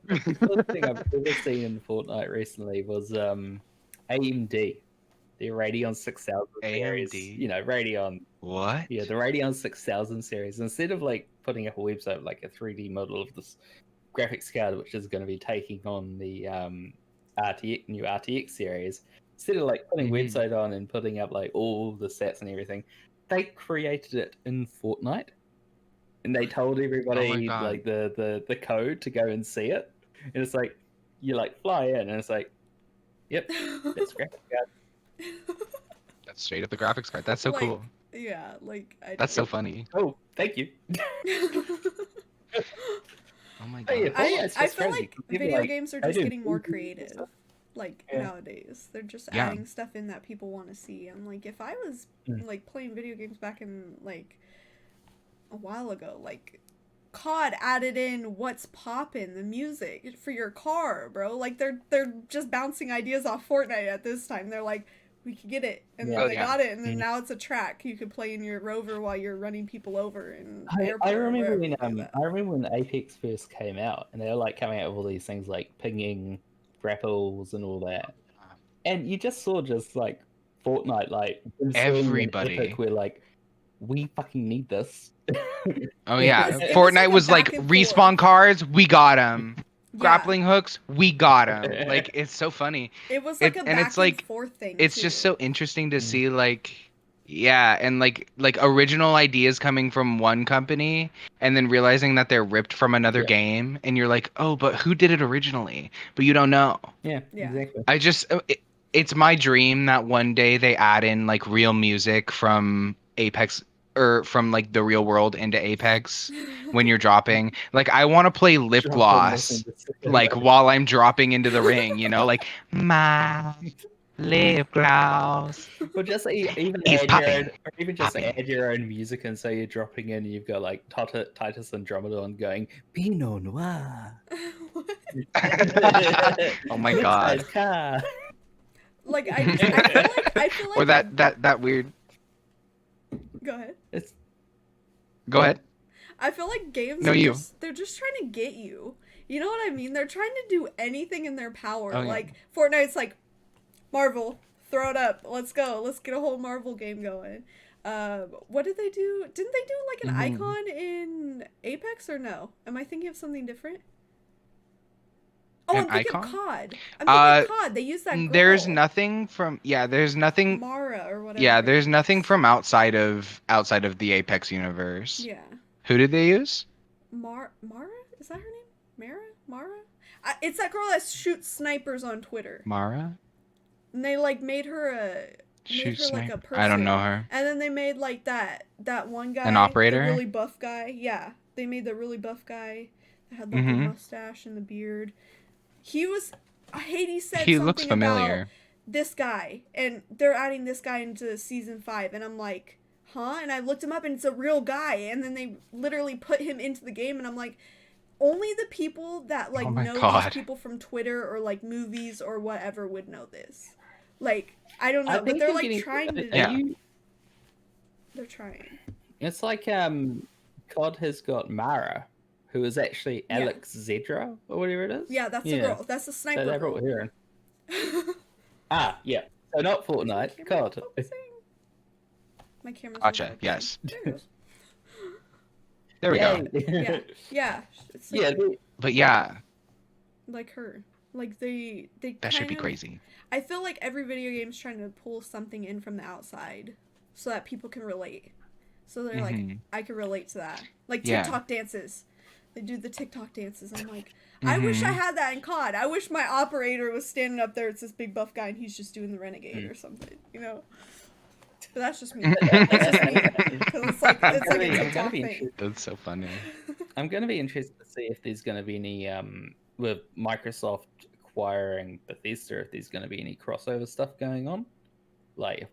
The first thing I've ever seen in Fortnite recently was AMD, the Radeon 6000 series. AMD? You know, Radeon. What? Yeah, the Radeon 6000 series. Instead of like putting up a website with, like a 3D model of this graphics card, which is going to be taking on the new RTX series, instead of like putting a Mhm. website on and putting up like all the stats and everything, they created it in Fortnite. And they told everybody God. like the code to go and see it. And it's like you like fly in and it's like, yep, that's graphics card. That's straight up the graphics card. That's so Like, cool. Yeah, like I. That's so funny. Oh, thank you. Oh my Oh, yeah. god. it's I just feel crazy. like People, video like, games are I just do getting more 3D creative. stuff. Like Yeah. nowadays, they're just Yeah. adding stuff in that people want to see. I'm like, if I was Mm. like playing video games back in like a while ago, like COD added in what's poppin', the music for your car, bro. Like they're just bouncing ideas off Fortnite at this time. They're like, we could get it, and Yeah. then Oh, they yeah. got it, and then Mhm. now it's a track you could play in your Rover while you're running people over in I airport. or remember wherever when you do that. I remember when Apex first came out, and they were like coming out with all these things like pinging, grapples, and all that. And you just saw just like Fortnite, like them swinging in Everybody. Epic, where like we fucking need this. Oh yeah, It was Fortnite like a was like back and respawn forth. cards, we got them. Yeah. Grappling hooks, we got them. Like it's so funny. It was like a and back it's like and forth thing. it's too. just so interesting to Mm. see like yeah, and like original ideas coming from one company and then realizing that they're ripped from another Yeah. game and you're like, "Oh, but who did it originally?" But you don't know. Yeah, Yeah. exactly. I just it's my dream that one day they add in like real music from Apex or from like the real world into Apex when you're dropping. Like I want to play lip Drop in gloss this and like just- while I'm dropping into the ring, you know, like my lip gloss. Or just even He's add popping, your own, or even just popping. add your own music, and so you're dropping in, and you've got like Titus Andromedon going Pinot Noir. What? Oh my god. Midnight car. Like I feel like Or that weird. Go ahead. It's Go ahead. I feel like games No, are you. they're just trying to get you. You know what I mean? They're trying to do anything in their power. Oh, yeah. Like Fortnite's like Marvel, throw it up. Let's go. Let's get a whole Marvel game going. What did they do? Didn't they do like an Mhm. icon in Apex or no? Am I thinking of something different? Oh, An I'm thinking icon? of COD. I'm thinking COD. They used that girl. There's nothing from there's nothing Mara or whatever. yeah, her there's name nothing is. from outside of the Apex universe. Yeah. Who did they use? Mara? Is that her name? Mara? It's that girl that shoots snipers on Twitter. Mara? And they like made her Shoot like a snipe. person. I don't know her. And then they made like that one guy, An operator? the really buff guy. Yeah, they made the really buff guy that had like the Mhm. mustache and the beard. He was. Hades said He something looks familiar. about this guy, and they're adding this guy into season 5, and I'm like, huh? And I looked him up, and it's a real guy, and then they literally put him into the game, and I'm like, only the people that like Oh my know God. these people from Twitter or like movies or whatever would know this. Like I don't know, I but think they're you're like getting- trying to. Yeah. They're trying. It's like COD has got Mara, who is actually Yeah. Alex Zedra or whatever it is. Yeah, that's the girl. That's the So sniper that's girl. what we're hearing. Yeah. So not Fortnite, Camera COD. focusing. My camera's not Gotcha. focusing. Yes. There it goes. There we go. Yeah, yeah. It's like, Yeah, But yeah, like her. Like they that should be kind of- crazy. I feel like every video game is trying to pull something in from the outside so that people can relate. So they're like, Mhm. I can relate to that. Like Yeah. TikTok dances. They do the TikTok dances. I'm like, I wish I Mhm. had that in COD. I wish my operator was standing up there. It's this big buff guy and he's just doing the renegade or something, you know? But that's just me. That's just me. 'Cause it's like I'm a gonna TikTok be thing. interested- That's so funny. I'm going to be interested to see if there's going to be any with Microsoft acquiring Bethesda, if there's going to be any crossover stuff going on. Like if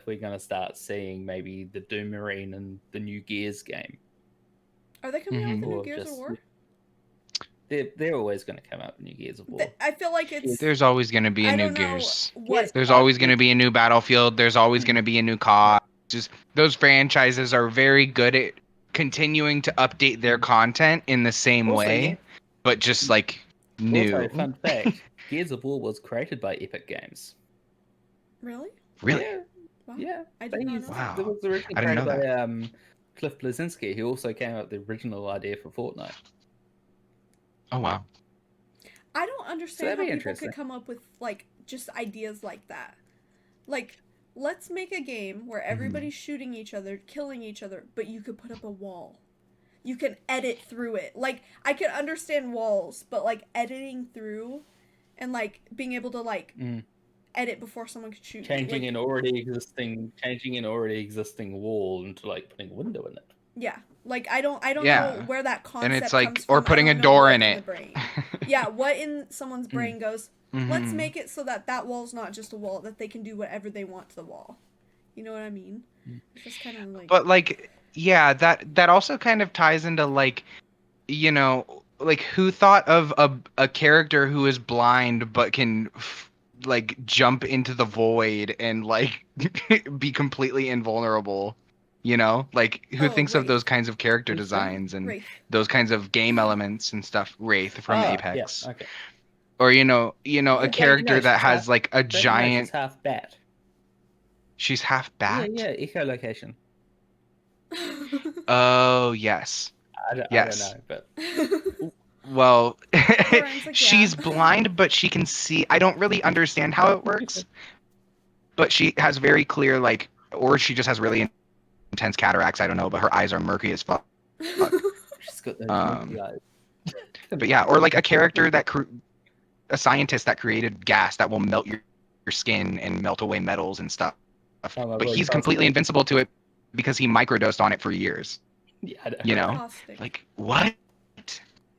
we're gonna start seeing maybe the Doom Marine and the new Gears game. Are they coming out with the new Or Gears of just- War? They're always going to come out with new Gears of War. I feel like it's. There's always going to be a I new don't know Gears. what. There's always going to be a new Battlefield. There's always going to be a new COD. Just those franchises are very good at continuing to update their content in the same Also, way, yeah. but just like new. Also, fun fact: Gears of War was created by Epic Games. Really? Really? Yeah. Wow. Yeah. I They did not used- know. Wow. It was originally I didn't created know by Cliff Bleszinski, who also came up with the original idea for Fortnite. Oh wow. I don't understand that'd how be people interesting. could come up with like just ideas like that. Like, let's make a game where everybody's shooting each other, killing each other, but you could put up a wall. You can edit through it. Like, I could understand walls, but like editing through and like being able to like Mm. edit before someone could shoot. Changing like, an already existing wall into like putting a window in it. Yeah. Like I don't know Yeah. where that concept And it's like, comes or from. I putting don't a know door what's in the it. brain. Yeah, what in someone's brain goes, let's Mhm. make it so that that wall's not just a wall, that they can do whatever they want to the wall. You know what I mean? It's just kind of like. But like, yeah, that also kind of ties into like, you know, like who thought of a character who is blind but can like jump into the void and like be completely invulnerable. You know, like who Oh, thinks of Wraith. those kinds of character Who's that? designs and Wraith. those kinds of game elements and stuff? Wraith from Oh, yeah, Apex, okay. or a Yeah, character that she's has like a she's giant. half bat. She's half bat. Yeah, echolocation. Oh yes, I don't yes. know, but Well, Lauren's like, she's yeah. blind, but she can see. I don't really understand how it works, but she has very clear like, or she just has really intense cataracts. I don't know, but her eyes are murky as fuck. she's got those Um, milky eyes. But yeah, or like a character a scientist that created gas that will melt your skin and melt away metals and stuff. Oh my But God, he's completely invincible to it because he microdosed on it for years. Yeah, I don't You know, Caustic. like what?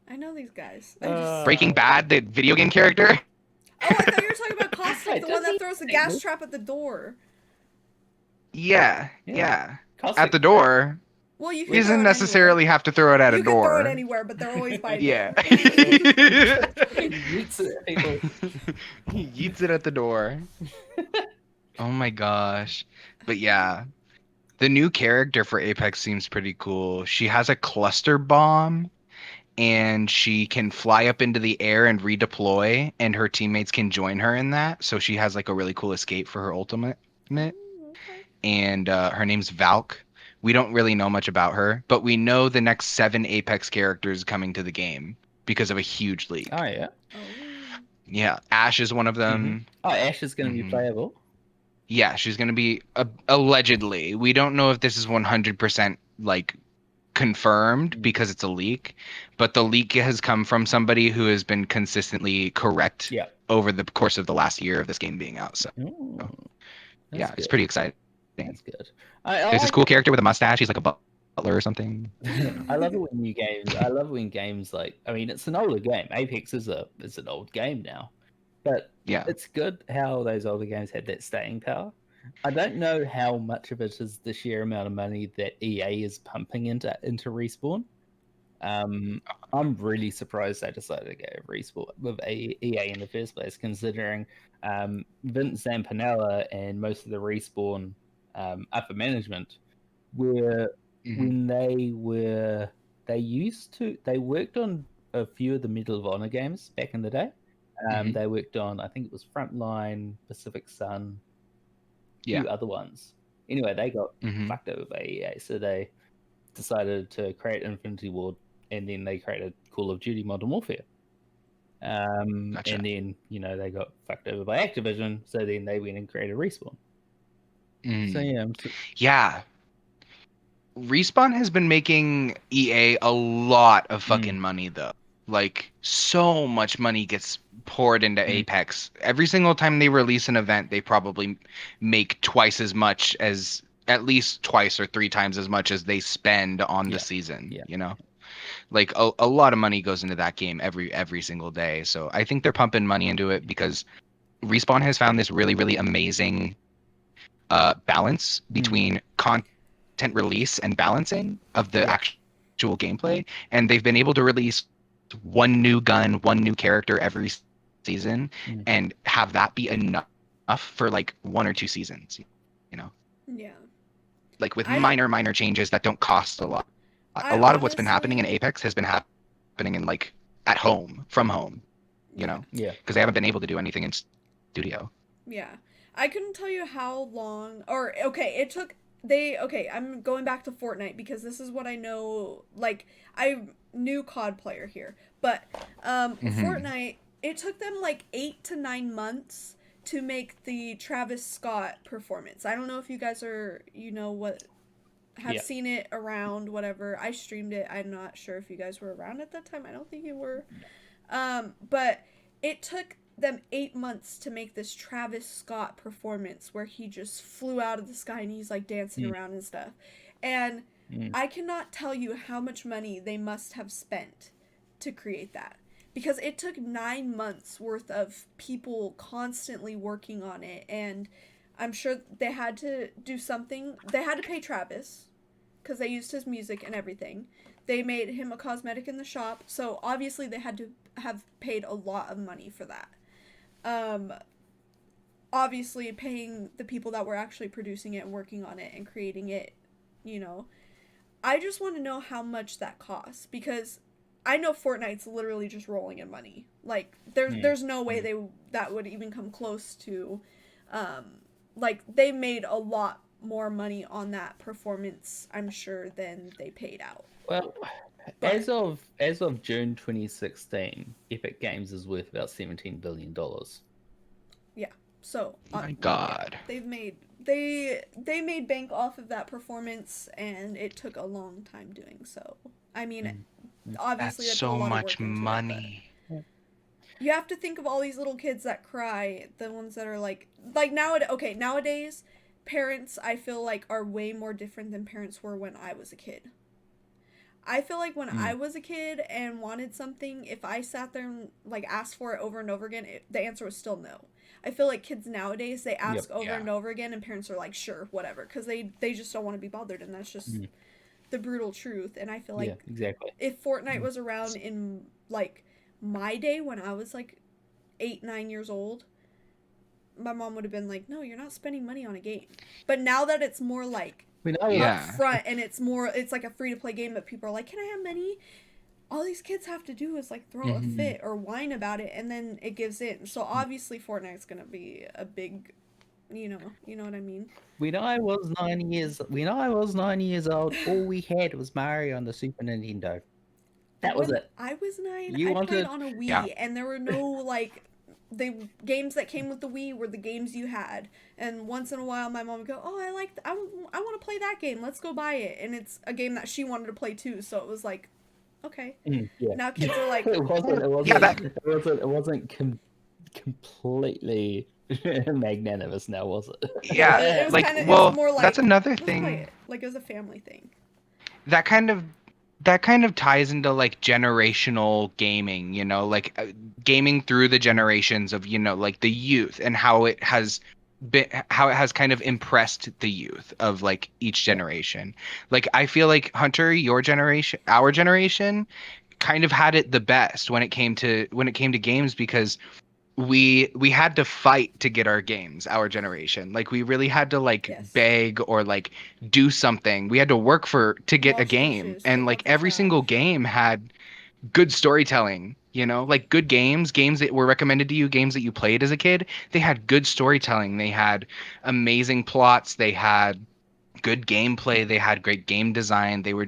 I know these guys. Breaking Bad, the video game character. Oh, I thought you were talking about Caustic, Hey, the one does that he throws the say gas this? trap at the door. Yeah, Yeah. yeah. Caustic, At the door. Well, you He can throw doesn't it necessarily have to throw it at anywhere. a You can throw it door. anywhere, but they're always by a Yeah. door. He yeets it at people. He yeets it at the door. Oh my gosh. But yeah, the new character for Apex seems pretty cool. She has a cluster bomb and she can fly up into the air and redeploy, and her teammates can join her in that. So she has like a really cool escape for her ultimate. Ooh, okay. And her name's Valk. We don't really know much about her, but we know the next 7 Apex characters coming to the game because of a huge leak. Oh yeah. Oh. Yeah, Ash is one of them. Oh, Ash is going to be Mhm. playable. Yeah, she's gonna be allegedly. We don't know if this is 100% like confirmed because it's a leak, but the leak has come from somebody who has been consistently correct Yeah. over the course of the last year of this game being out. So Ooh, that's yeah, it's good. pretty exciting. That's good. There's this cool character with a mustache. He's like a butler or something. I love it when new games. I love when games like. I mean, it's an older game. Apex is an old game now, but Yeah. it's good how those older games had that staying power. I don't know how much of it is the sheer amount of money that EA is pumping into Respawn. I'm really surprised they decided to go Respawn with EA in the first place, considering Vince Zampella and most of the Respawn upper management were when they worked on a few of the Medal of Honor games back in the day. They worked on, I think it was Frontline, Pacific Sun, few other ones. Anyway, they got fucked over by EA, so they decided to create Infinity Ward, and then they created Call of Duty Modern Warfare. Gotcha. And then they got fucked over by Activision, so then they went and created Respawn. So yeah, yeah. Respawn has been making EA a lot of fucking money though. Like so much money gets poured into Apex. Every single time they release an event, they probably make twice as much as at least twice or 3 times as much as they spend on the season, you know? Like a lot of money goes into that game every single day. So I think they're pumping money into it because Respawn has found this really, really amazing balance between content release and balancing of the actual gameplay, and they've been able to release one new gun, one new character every season, and have that be enough for like 1 or 2 seasons, you know? Yeah. Like with minor changes that don't cost a lot. A lot of what's been happening in Apex has been happening in like at home, from home, you know? Yeah. Because they haven't been able to do anything in studio. Yeah. I couldn't tell you how long, or okay, I'm going back to Fortnite because this is what I know. Like, I'm new COD player here, but Fortnite, it took them like 8 to 9 months to make the Travis Scott performance. I don't know if you guys have seen it around, whatever. I streamed it. I'm not sure if you guys were around at that time. I don't think you were. But it took them 8 months to make this Travis Scott performance where he just flew out of the sky and he's like dancing around and stuff. And I cannot tell you how much money they must have spent to create that, because it took 9 months worth of people constantly working on it. And I'm sure they had to do something. They had to pay Travis because they used his music and everything. They made him a cosmetic in the shop, so obviously they had to have paid a lot of money for that. obviously paying the people that were actually producing it and working on it and creating it, you know. I just want to know how much that costs, because I know Fortnite's literally just rolling in money. Like there's no way that would even come close to like they made a lot more money on that performance, I'm sure, than they paid out. Well, But as of June 2016, Epic Games is worth about $17 billion. so My yeah, God. they've made they made bank off of that performance, and it took a long time doing so. I mean, obviously That's they put a so lot much of work into money. it, but you have to think of all these little kids that cry, the ones that are like nowadays parents, I feel like, are way more different than parents were when I was a kid. I feel like when I was a kid and wanted something, if I sat there and like asked for it over and over again, the answer was still no. I feel like kids nowadays, they ask over Yeah. and over again, and parents are like, sure, whatever, because they just don't want to be bothered, and that's just the brutal truth. And I feel like Yeah, exactly. if Fortnite was around in like my day when I was like 8, 9 years old, my mom would have been like, no, you're not spending money on a game. But now that it's more like We know Yeah. upfront, and it's like a free to play game, but people are like, can I have money? All these kids have to do is like throw a fit or whine about it, and then it gives in. So obviously Fortnite's gonna be a big, you know what I mean. When I was 9 years old, all we had was Mario on the Super Nintendo. That was When it. I was 9, You I played wanted- on a Wii, Yeah. and there were no like the games that came with the Wii were the games you had. And once in a while, my mom would go, "Oh, I want to play that game. Let's go buy it." And it's a game that she wanted to play too, so it was like, okay. Yeah. Now kids are like, It wasn't. Yeah, that- It wasn't completely magnanimous. Now was it? Yeah, it was like, kinda, it well, was more like, that's another let's play thing. it. Like it was a family thing. That kind of ties into like generational gaming, you know, like gaming through the generations of, you know, like the youth, and how it has kind of impressed the youth of like each generation. Like I feel like Hunter, your generation, our generation, kind of had it the best when it came to games, because we had to fight to get our games, our generation. Like we really had to like Yes. beg or like do something. We had to work to get a Wash game. dishes, And take like out the every single trash. game had good storytelling, you know, like good games that were recommended to you, games that you played as a kid. They had good storytelling, they had amazing plots, they had good gameplay, they had great game design. They were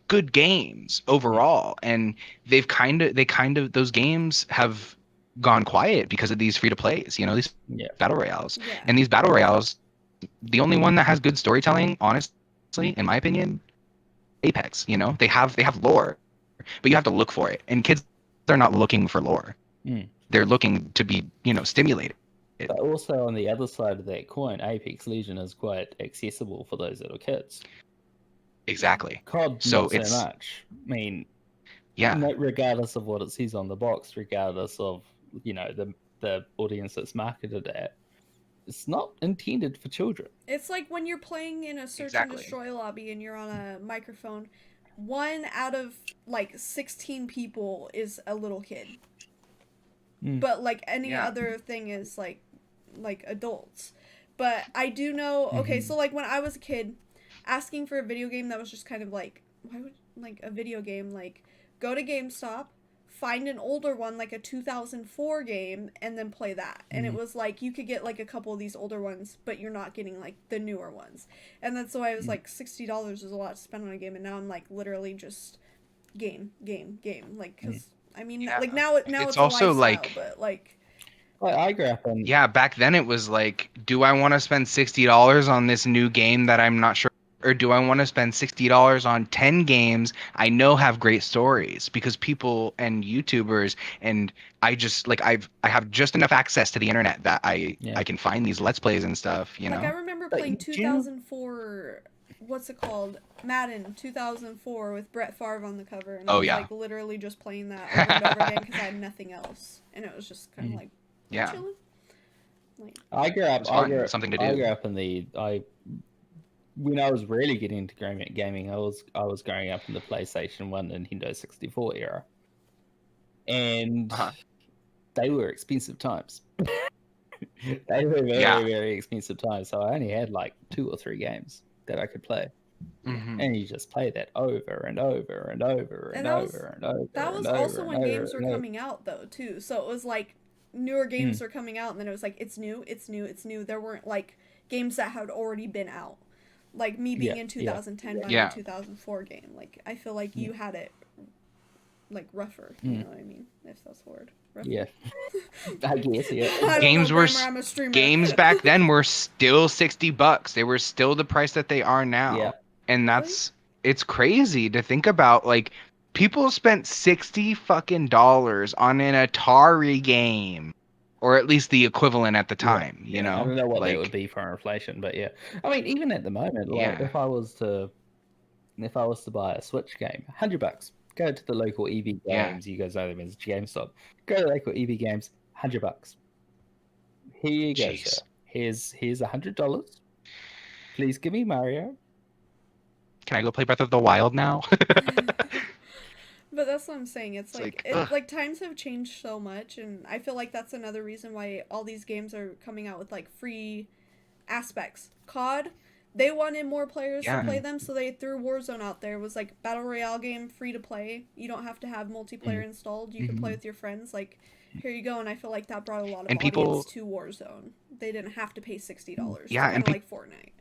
good games overall. And they kind of those games have gone quiet because of these free to plays, you know, these Yeah. battle royales. Yeah. And these battle royales, the only one that has good storytelling, honestly, in my opinion, Apex. You know, they have lore, but you have to look for it. And kids, they're not looking for lore. They're looking to be, you know, stimulated. But also on the other side of that coin, Apex Legend is quite accessible for those little kids. Exactly. COD, So not so it's much. I mean, yeah, regardless of what it says on the box, regardless of, you know, the audience it's marketed at, it's not intended for children. It's like when you're playing in a search Exactly. and destroy lobby and you're on a microphone, 1 out of like 16 people is a little kid. But like any Yeah. other thing is like adults. But I do know, okay, so like when I was a kid, asking for a video game that was just kind of like, why would, like, a video game, like, go to GameStop, find an older one, like a 2004 game, and then play that. And it was like, you could get like a couple of these older ones, but you're not getting like the newer ones. And that's why I was like, $60 is a lot to spend on a game, and now I'm like literally just game. Like, because, I mean, Yeah. like now it's It's a also, lifestyle, like- but like, I grew up in Yeah, back then it was like, do I want to spend $60 on this new game that I'm not sure, or do I want to spend $60 on 10 games I know have great stories? Because people and YouTubers, and I just like I have just enough access to the internet that I can find these let's plays and stuff, you like know. I remember But playing do you- 2004, what's it called, Madden 2004 with Brett Favre on the cover, and I Oh, was yeah. like literally just playing that over and over again because I had nothing else, and it was just kind of like Yeah. chilling. Like, I grew up. It's fun. I grew up Something to I do. grew up in when I was really getting into gaming. I was growing up in the PlayStation 1, Nintendo 64 era, and Uh-huh. they were expensive times. They were very, Yeah. very expensive times, so I only had like 2 or 3 games that I could play. Mhm. And you just play that over and over and over And and over and over that and was over also and when over games were and over. coming out though too. So it was like newer games Mm. were coming out, and then it was like it's new, it's new, it's new. There weren't like games that had already been out. Like me being Yeah, in yeah. 2010 buying Yeah. a 2004 game. Like I feel like you had it like rougher. You Mm. know what I mean? If that's a word. Rougher? Yeah, I guess, yeah. I don't Games know were grammar. I'm a streamer. games back then were still $60. They were still the price that they are now. Yeah. And Really? it's crazy to think about. Like, people spent 60 fucking dollars on an Atari game, or at least the equivalent at the Yeah, time, you yeah. I know? don't know what that Like, would be for inflation, but yeah. I mean, even at the moment, like yeah. if I was to buy a Switch game, $100. Go to the local EB Yeah. Games. You guys know them as GameStop. Go to the local EB Games, $100. Here you go, sir. Jeez. Here's $100. Please give me Mario. Can I go play Breath of the Wild now? But that's what I'm saying. It's like ugh. like times have changed so much, and I feel like that's another reason why all these games are coming out with like free aspects. COD, they wanted more players Yeah. to play them, so they threw Warzone out there. It was like battle royale game, free to play. You don't have to have multiplayer installed. You can play with your friends. Like, here you go. And I feel like that brought a lot of And audience people- to Warzone. They didn't have to pay $60. Yeah, kind and of like Fortnite.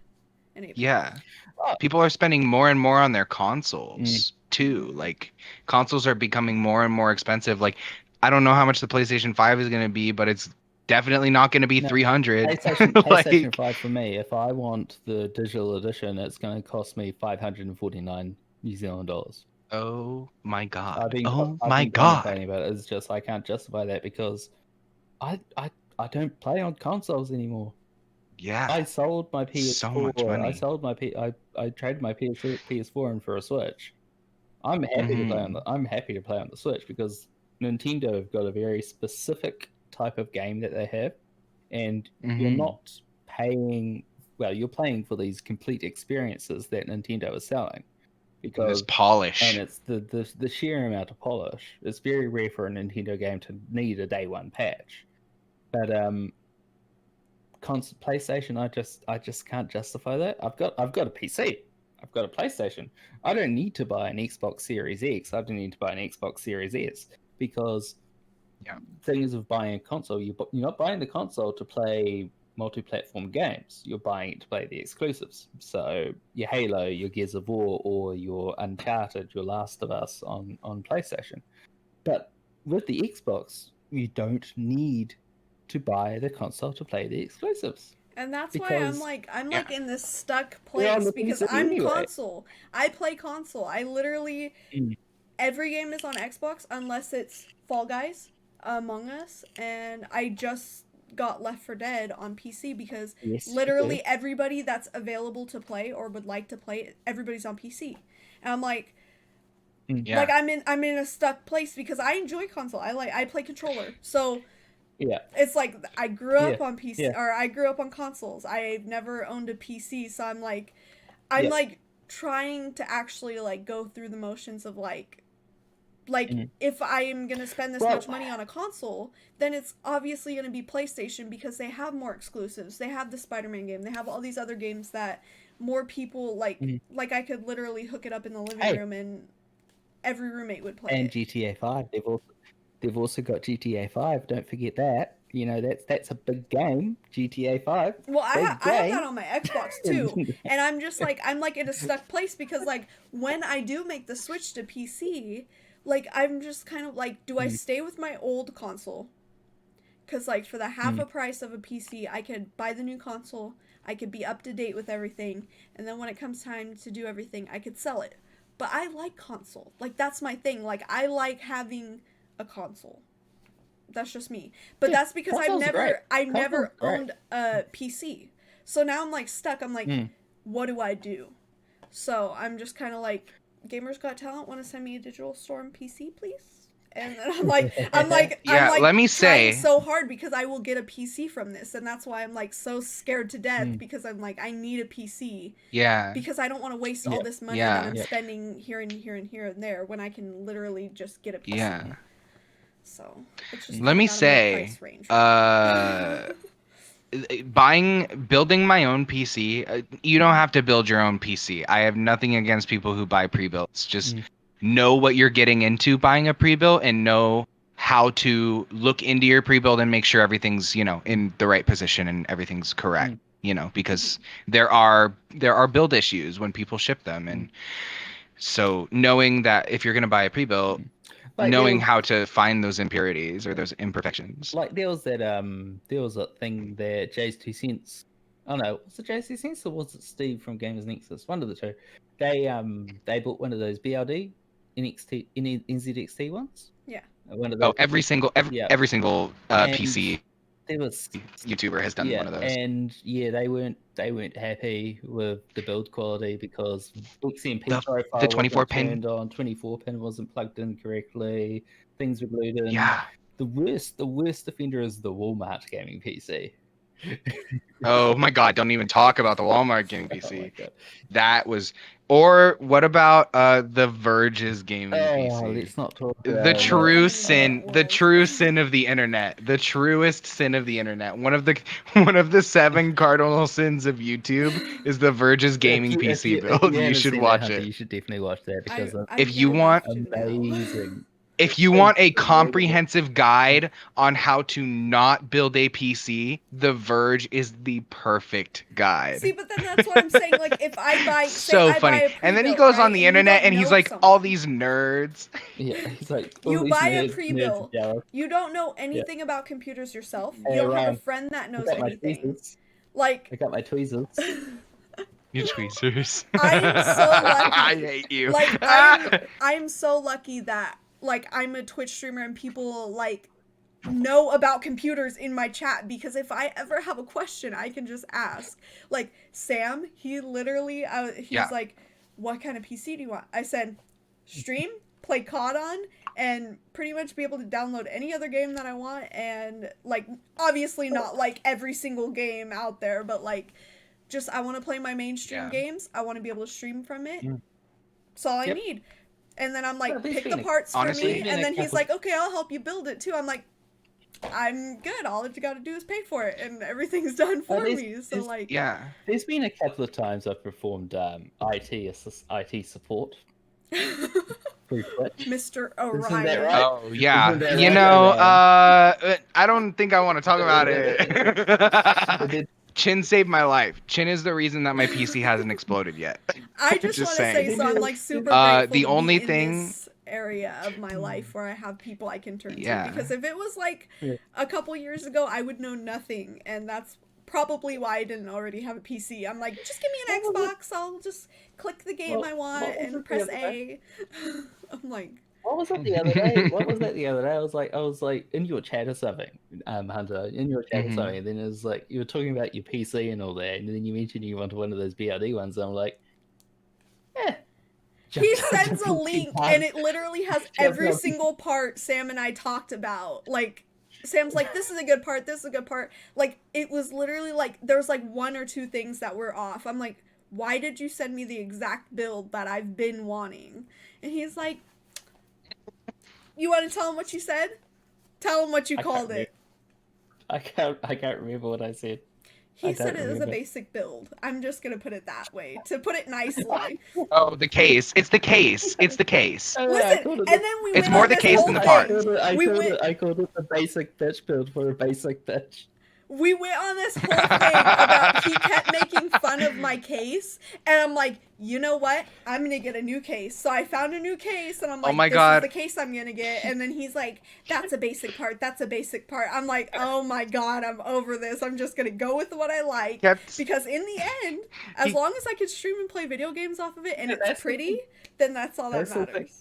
And Apex. Yeah. Oh. People are spending more and more on their consoles too. Like, consoles are becoming more and more expensive. Like, I don't know how much the PlayStation 5 is going to be, but it's definitely not going to be No, 300. PlayStation Like, 5 for me. If I want the digital edition, it's going to cost me 549 New Zealand dollars. oh my I've god. been Oh I've my been god. contemplating about it. It's just I can't justify that because I don't play on consoles anymore. Yeah. I sold my PS4. So much money. I sold my I traded my PS4 in for a Switch. I'm happy to play on the Switch because Nintendo have got a very specific type of game that they have, and you're Mhm. not paying. Well, you're paying for these complete experiences that Nintendo is selling, This because polish. and it's the sheer amount of polish. It's very rare for a Nintendo game to need a day one patch, but PlayStation, I just can't justify that. I've got a PC. I've got a PlayStation. I don't need to buy an Xbox Series X. I don't need to buy an Xbox Series S because things of buying a console, you're not buying the console to play multi-platform games. You're buying it to play the exclusives. So your Halo, your Gears of War, or your Uncharted, your Last of Us on PlayStation. But with the Xbox, you don't need to buy the console to play the exclusives. And that's why I'm Because- like Yeah. in this stuck They're on place the because PC I'm anyway. console. I play console. I literally every game is on Xbox unless it's Fall Guys, Among Us, and I just got Left 4 Dead on PC because Yes, you literally do. everybody that's available to play or would like to play, everybody's on PC. And I'm like Yeah. like I'm in a stuck place because I enjoy console. I play controller. So Yeah. it's like I grew up Yeah, on PC yeah. or I grew up on consoles. I've never owned a PC, so I'm Yeah. like trying to actually like go through the motions of like Mhm. if I am going to spend this Well- much money on a console, then it's obviously going to be PlayStation because they have more exclusives. They have the Spider-Man game. They have all these other games that more people like Mhm. like I could literally hook it up in the living Hey. room and every roommate would play And it. GTA 5. They've also got GTA 5. Don't forget that. You know, that's a big game. GTA 5. Well, I Big have that game. on my Xbox too. And I'm just like I'm like in a stuck place because like when I do make the switch to PC, like I'm just kind of like, do I stay with my old console? Because like for the half a price of a PC, I could buy the new console. I could be up to date with everything, and then when it comes time to do everything, I could sell it. But I like console. Like that's my thing. Like I like having a console. That's just me. But Yeah, that's because I've console's great. never Console's great. owned a PC. So now I'm like stuck. I'm like, what do I do? So I'm just kind of like, Gamers Got Talent want to send me a Digital Storm PC, please? And then I'm like, Yeah, I'm like let me say- trying so hard because I will get a PC from this, and that's why I'm like so scared to death because I'm like I need a PC Yeah. because I don't want to waste all Yeah. this money Yeah. that I'm Yeah. spending here and here and here and there when I can literally just get a PC. Yeah. So it's just Let me coming out of my say, price range. building my own PC. You don't have to build your own PC. I have nothing against people who buy pre-builts. Just know what you're getting into buying a pre-built and know how to look into your pre-built and make sure everything's, in the right position and everything's correct, because there are build issues when people ship them. And so knowing that if you're going to buy a pre-built, Like, knowing how to find those impurities or those imperfections. Like there was that thing there, Jay's 2 cents. Oh no, was it Jay's 2 cents or was it Steve from Gamers Nexus? One of the two. They bought one of those BLD NXT NZXT ones. Yeah. One of those. Every single And PC there was YouTuber has done one of those. And they weren't happy with the build quality because XMP profile the 24 pin turned on, 24 pin wasn't plugged in correctly, things were glued in. Yeah. The worst offender is the Walmart gaming PC. Oh my god, don't even talk about the Walmart gaming PC. Oh That was, or what about the Verge's gaming PC? Let's not talk The about true sin, the true sin of the internet, the truest sin of the internet. One of the 7 cardinal sins of YouTube is the Verge's gaming PC build. You should watch it. You should definitely watch that because if you want amazing. If you want a comprehensive guide on how to not build a PC, The Verge is the perfect guide. See, but then that's what I'm saying. Like, if I buy, so funny, and then he goes on the internet and he's like, all these nerds. Yeah, he's like, you buy a pre-built. You don't know anything about computers yourself. You don't have a friend that knows anything. Like, I got my tweezers. Your tweezers. I'm so lucky. I hate you. Like, I'm so lucky that. Like, I'm a Twitch streamer and people, like, know about computers in my chat because if I ever have a question, I can just ask. Like, Sam, he literally, he's like, what kind of PC do you want? I said, stream, play COD on, and pretty much be able to download any other game that I want, and, like, obviously not, like, every single game out there, but, like, just, I want to play my mainstream games. I want to be able to stream from it. That's all I need. And then I'm like, pick the parts for me. And then he's like, okay, I'll help you build it too. I'm like, I'm good. All you got to do is pay for it. And everything's done for me. So like, There's been a couple of times I've performed IT support. Mr. Orion. That right? Oh, yeah. I don't think I want to talk about it. Chin saved my life. Chin is the reason that my PC hasn't exploded yet. I just want to say, so I'm like super grateful the only to be thing in this area of my life where I have people I can turn to. Because if it was like a couple years ago, I would know nothing, and that's probably why I didn't already have a PC. I'm like, just give me an Xbox. I'll just click the game I want and press A. I'm like. What was that the other day? I was like in your chat or something, Hunter, in your chat or something, and then it was like, you were talking about your PC and all that, and then you mentioned you wanted one of those BRD ones, and I'm like, He sends a link, and it literally has every single part Sam and I talked about. Like, Sam's like, this is a good part, this is a good part. Like, it was literally like, there was like 1 or 2 things that were off. I'm like, why did you send me the exact build that I've been wanting? And he's like, you want to tell him what you said? Tell him what you called it. I can't remember what I said. He said it was a basic build. I'm just gonna put it that way, to put it nicely. Oh, the case. It's the case. It's the case. Listen, and then we It's more the case than the parts. I called it the basic bitch build for a basic bitch. We went on this whole thing about he kept making fun of my case, and I'm like, you know what? I'm gonna get a new case. So I found a new case, and I'm like, this is the case I'm gonna get. And then he's like, that's a basic part. That's a basic part. I'm like, oh my god, I'm over this. I'm just gonna go with what I like. Because in the end, as long as I can stream and play video games off of it, and it's pretty, then that's all that matters.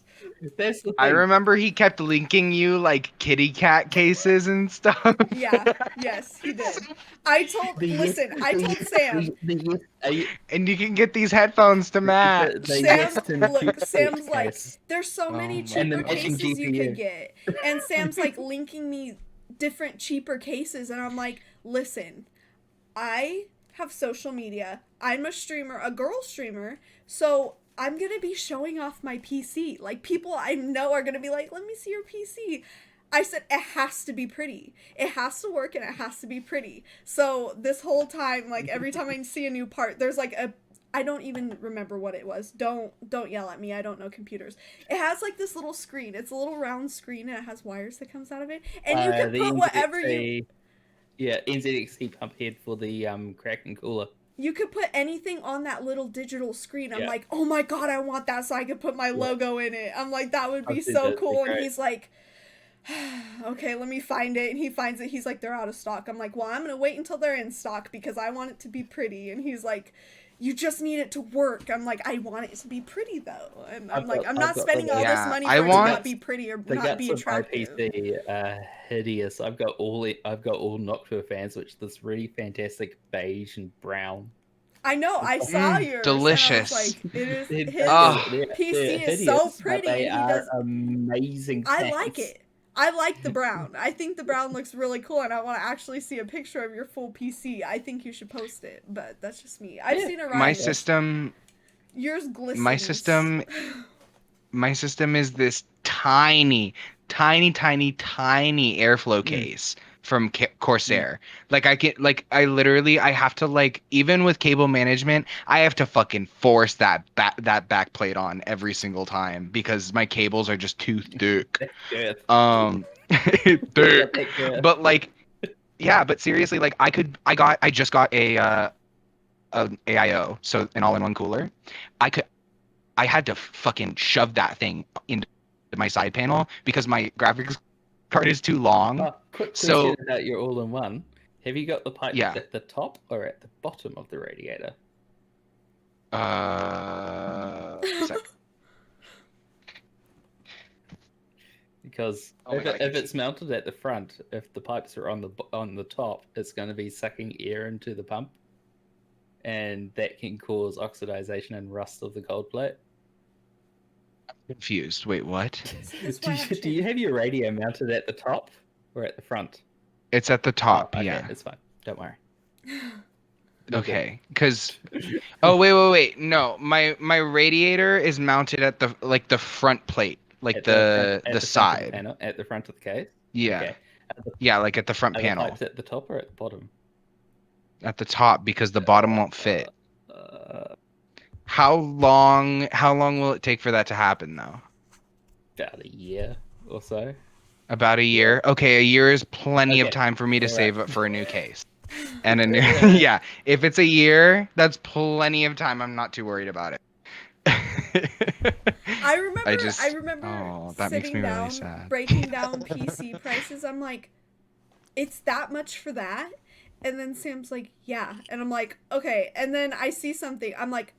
I remember he kept linking you like kitty cat cases and stuff. Yes, he did. I told Sam. And you can get these headphones to match. Sam's like, there's so many cheaper cases you could get. And Sam's like linking me different cheaper cases, and I'm like, listen, I have social media. I'm a streamer, a girl streamer, so I'm gonna be showing off my PC. Like, people I know are gonna be like, let me see your PC. I said it has to be pretty. It has to work and it has to be pretty. So this whole time, like every time I see a new part, there's like a I don't even remember what it was. Don't yell at me. I don't know computers. It has like this little screen. It's a little round screen and it has wires that comes out of it. And you can the put whatever NZXT Yeah, NZXT pump head for the Kraken cooler. you could put anything on that little digital screen. I'm Yeah. like, oh my god, I want that so I could put my logo in it. I'm like, that would be I've seen so that, cool. it'd be And great. he's like, okay, let me find it. And he finds it. He's like, they're out of stock. I'm like, well, I'm gonna wait until they're in stock because I want it to be pretty. And he's like, you just need it to work. I'm like, I want it to be pretty though. And I'm like, I'm not spending all this Yeah, money I for it to want- not be pretty or The not be guts of my attractive. PC are hideous. I've got all Noctua fans, which is this really fantastic beige and brown. I know, I saw yours. delicious. And I was like, it is They're- his Oh. they're PC is so hideous, but pretty, They and he are does- amazing. I fans. like it. I like the brown. I think the brown looks really cool, and I want to actually see a picture of your full PC. I think you should post it, but that's just me. I've Yeah. seen it. My system Yours glistens. my system is this tiny airflow case from Corsair. Like I literally have to, like, even with cable management, I have to fucking force that back plate on every single time because my cables are just too thick. Yeah. Thick. But like, yeah, but seriously, like I just got a AIO, so an all-in-one cooler. I had to fucking shove that thing into my side panel because my graphics card is too long. Quick So- question about your all-in-one. Have you got the pipe Yeah. at the top or at the bottom of the radiator? Sec. Because Oh my if, God, I can if it's mounted at the front, if the pipes are on the top, it's going to be sucking air into the pump, and that can cause oxidization and rust of the cold plate. Confused. Wait, what? That's why I have Do you to- have your radio mounted at the top or at the front? It's at the top. Oh, okay, Yeah. it's fine. Don't worry. Okay. Because. Oh wait. No, my radiator is mounted at the front plate, like At the front of side. panel, at the front of the case. Yeah. Okay. Yeah, like at the front Are the panel. pipes at the top or at the bottom? At the top because the bottom won't fit. About How long will it take for that to happen though? a year or so. About a year. Okay, a year is plenty of Okay, time for me to alright. save up for a new case. And a new yeah, if it's a year, that's plenty of time. I'm not too worried about it. I remember. I just- remember oh, that makes sitting me really down, sad. breaking down PC prices. I'm like, it's that much for that, and then Sam's like, yeah, and I'm like, okay, and then I see something. I'm like,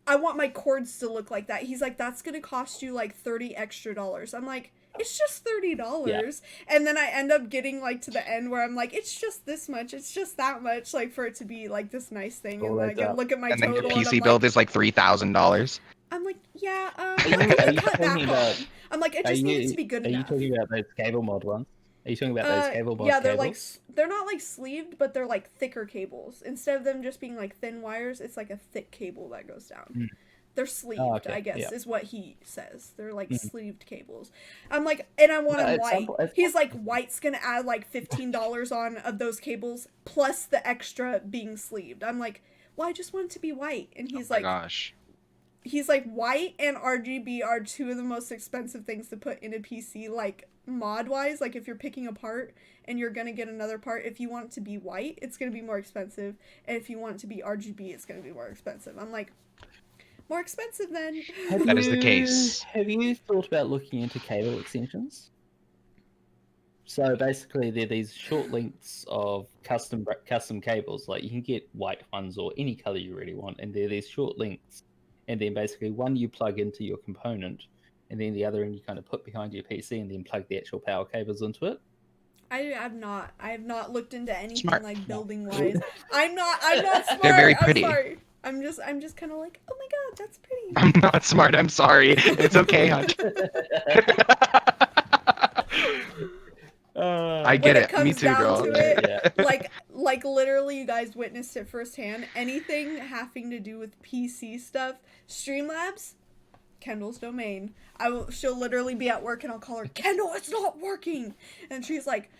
I want my cords to look like that. He's like, that's gonna cost you like $30 extra. I'm like, it's just $30. And then I end up getting like to the end where I'm like, it's just this much, it's just that much, like for it to be like this nice thing. All And then I adds can up. look at my And then total your and PC I'm build like, is like $3,000. I'm like, yeah, you- what can are I you cut talking back about- on? I'm like, I Are just need it you- to be good Are you enough. talking about those cable mod ones? Are you talking about those cable mod Yeah, they're like cables? they're not like sleeved, but they're like thicker cables. Instead of them just being like thin wires, it's like a thick cable that goes down. Mm. They're sleeved, okay, I guess, yeah. is what he says. They're like Mhm. sleeved cables. I'm like, and I want No, them at some white. po- at He's some- like, white's gonna add like $15 on of those cables plus the extra being sleeved. I'm like, well, I just want it to be white, and he's Oh my like, gosh. he's like, white and RGB are two of the most expensive things to put in a PC, like mod wise. Like if you're picking a part and you're gonna get another part, if you want it to be white, it's gonna be more expensive, and if you want it to be RGB, it's gonna be more expensive. I'm like, more expensive then. That is the case. Have you thought about looking into cable extensions? So basically, they're these short lengths of custom cables. Like you can get white ones or any color you really want, and they're these short lengths. And then basically, one you plug into your component, and then the other end you kind of put behind your PC, and then plug the actual power cables into it. I have not looked into anything Smart. like building wise. I'm not smart. They're very pretty. I'm sorry. I'm just kind of like, oh my god, that's pretty. I'm not smart. I'm sorry. It's okay, Hunt. I get When it. it Me comes too, down girl. to it, Yeah. like literally you guys witnessed it firsthand. Anything having to do with PC stuff, Streamlabs, Kendall's domain. She'll literally be at work and I'll call her, Kendall, it's not working. And she's like,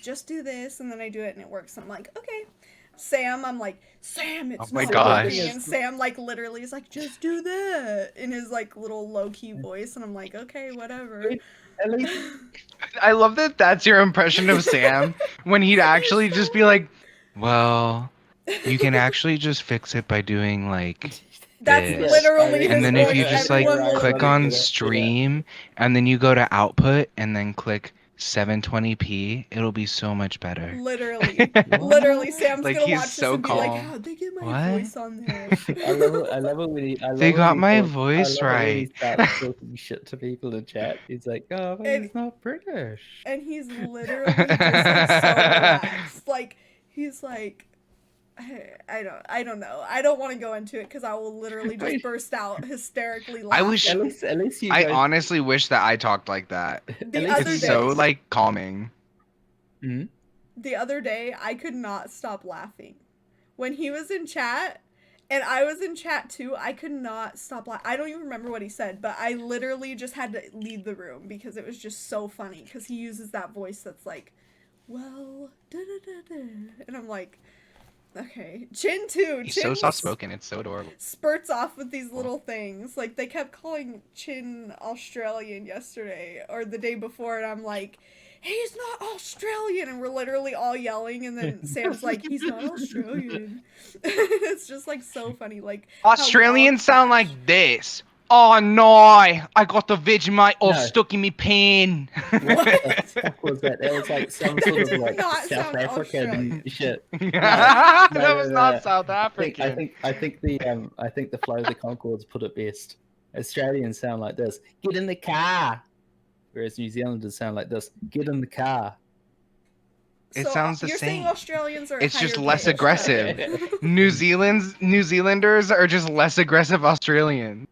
just do this. And then I do it and it works. And I'm like, okay. Sam, I'm like, Sam, it's Oh my not gosh. working. And Sam, like, literally is like, just do that in his, like, little low-key voice. And I'm like, okay, whatever. At least I love that that's your impression of Sam when he'd actually just be like, well, you can actually just fix it by doing like That's this. literally his And then if you voice. just like Everyone will click agree. on stream and then you go to output and then click 720p, it'll be so much better. Literally. Literally, Sam's Like, gonna he's watch so this and be like, calm. how'd they get my What? voice on there? I love it when he. I love They when got he my talks- voice I love it when he right. starts talking shit to people in chat. He's like, oh, but And- he's not British. And he's literally just like so relaxed. Like, he's like, I don't know. I don't want to go into it because I will literally just Wait. burst out hysterically I laughing. wish- At least you. I guys- honestly wish that I talked like that. The at other It's day- so like calming. Mhm. The other day, I could not stop laughing. When he was in chat, and I was in chat too, I could not stop laughing. I don't even remember what he said, but I literally just had to leave the room because it was just so funny. Because he uses that voice that's like, well, da-da-da-da. And I'm like, okay. Chin too. He's Chin so soft spoken. It's so adorable. spurts off with these little things. Like, they kept calling Chin Australian yesterday or the day before, and I'm like, he's not Australian, and we're literally all yelling, and then Sam's like, he's not Australian. It's just like so funny. Like, how Australians loud sound Flash- like this. Oh no! I got the Vegemite all No. stuck in me pen. What the fuck was that? That was like some That sort did of like not South sound African Australian. shit. that no, was no, not no. South I think African. I think the Flight of the Concords put it best. Australians sound like this: "Get in the car," whereas New Zealanders sound like this: "Get in the car." It sounds the you're saying same. Australians are It's just higher less pitched. aggressive. New Zealanders are just less aggressive Australians.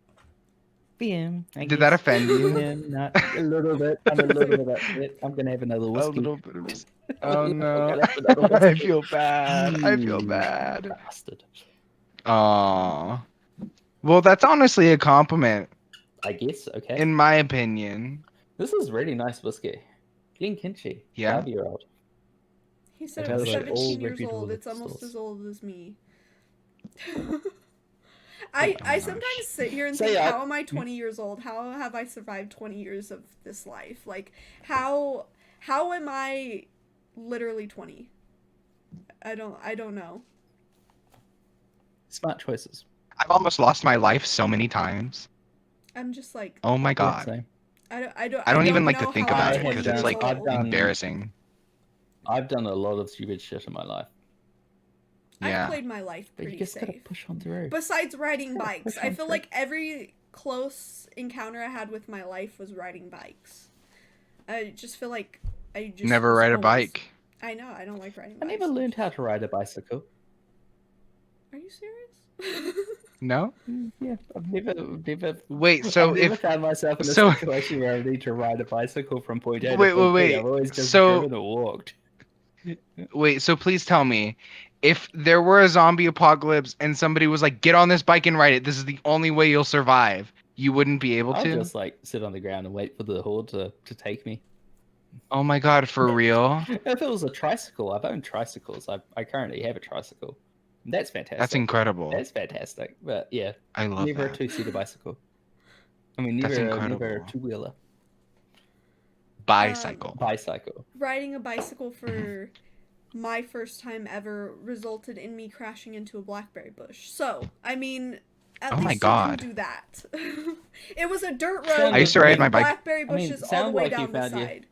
Bam. Did that offend you? Yeah, not a little bit. I'm a little bit upset. I'm gonna have another whiskey. bit of. Oh I'm no! gonna have another I whiskey. feel bad. I feel You bad. Bastard. Aw. Well, that's honestly a compliment, I guess. Okay. in my opinion. This is really nice whiskey. Ginkinchi. Yeah? 5-year-old. He said It it was has, like, all 17 years reputable old. It's almost stores. as old as me. I gosh. sometimes sit here and So, think, yeah, how am I 20 years old? How have I survived 20 years of this life? Like, how am I literally 20? I don't know. Smart choices. I've almost lost my life so many times. I'm just like, Oh my Yeah, god. same. I don't I don't even know like to how think I'm about I it 20 because have it's years like I've old. done- embarrassing. I've done a lot of stupid shit in my life. Yeah. I've played my life But you pretty just gotta safe. push on through. Besides riding Yeah, bikes, push I on feel through. like every close encounter I had with my life was riding bikes. I just feel like I just Never was ride a always- bike. I know, I don't like riding I bikes. never learned how to ride a bicycle. Are you serious? No? Yeah, I've never. Wait, so I've never if found myself in a so- situation where I need to ride a bicycle from point A to Wait, point wait, B. wait. I've always just So- driven or walked. wait, so please tell me, if there were a zombie apocalypse and somebody was like, "Get on this bike and ride it. This is the only way you'll survive," you wouldn't be able I'll to? just like sit on the ground and wait for the horde to take me. Oh my god, for real? If it was a tricycle, I've owned tricycles. I currently have a tricycle. That's fantastic. That's incredible. That's fantastic. But yeah, I love never that. a two-seater bicycle. I mean, That's never a incredible. two-wheeler Bicycle. bicycle. Riding a bicycle for my first time ever resulted in me crashing into a blackberry bush. So, I mean, at Oh least my you God. can do that. It was a dirt Sounds road. I used to ride with my bike- Blackberry I mean, bushes all the sound way like you down the found you- side.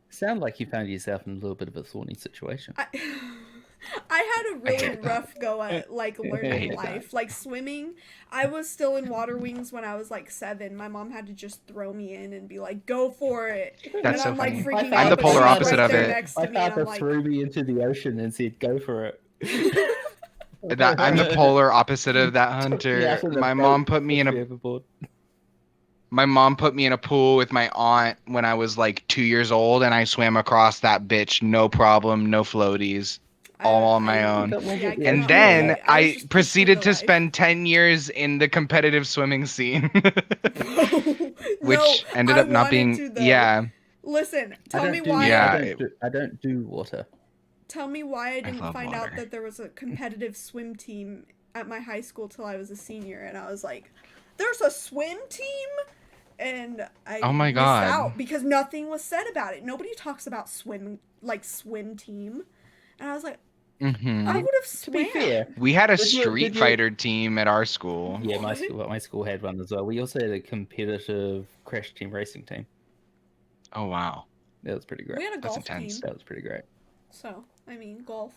Sound like you found yourself in a little bit of a thorny situation. I had a really hate that. rough go at like learning hate that. life. Like swimming, I was still in water wings when I was like 7. My mom had to just throw me in and be like, "Go for it." That's and so I'm like funny. freaking I'm out, the but polar she's opposite right of there it. next My to me, and father I'm like, threw me into the ocean and said, "Go for it." I'm the polar opposite of that, Hunter. Yeah, so the My boat mom put me in pushed a overboard. My mom put me in a pool with my aunt when I was like 2 years old, and I swam across that bitch, no problem, no floaties. all on my own. But we'll Yeah, I get- And cannot then relate. was I just picturing proceeded the to life. spend 10 years in the competitive swimming scene, which No, ended I up not wanted being, to, though. yeah, Listen, I tell don't me do, why. Yeah, I don't do water. Tell me why I didn't love find water. out that there was a competitive swim team at my high school till I was a senior, and I was like, "There's a swim team," and I Oh my missed God. out because nothing was said about it. Nobody talks about swim team, and I was like, hmm I would have To be swam. fair, we had a Did you- Street did you- Fighter team at our school. yeah, What? my school had one as well. We also had a competitive Crash Team Racing team. Oh wow, That was pretty great. We had a That's golf intense. team, That was pretty great. so I mean golf.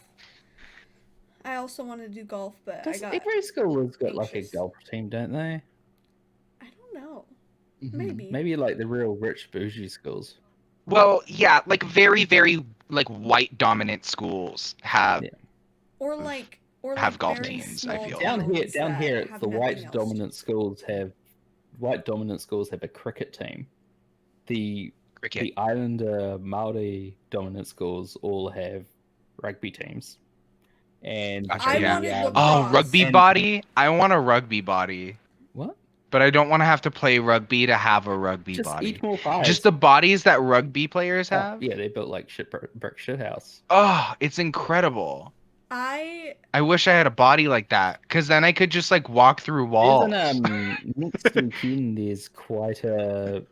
I also wanted to do golf, but I Does got. every school has got like a anxious. golf team, don't they? I don't know. Mhm. Maybe. Maybe like the real rich bougie schools. Well, yeah, like very, very like white dominant schools have. Yeah. Or like Have golf very teams, I small feel. Down here, towns down that here, it's have the nothing white else dominant to- schools have a cricket team. The Cricket. Islander Maori dominant schools all have rugby teams. And Gotcha, I yeah. wanted Oh, lacrosse. rugby And- body. I want a rugby body, what? but I don't want to have to play rugby to have a rugby Just body. eat more pies. Just the bodies that rugby players Oh, have. yeah, they built like brick shit house. Oh, it's incredible. I I wish I had a body like that, because then I could just like walk through walls. Next weekend there's quite a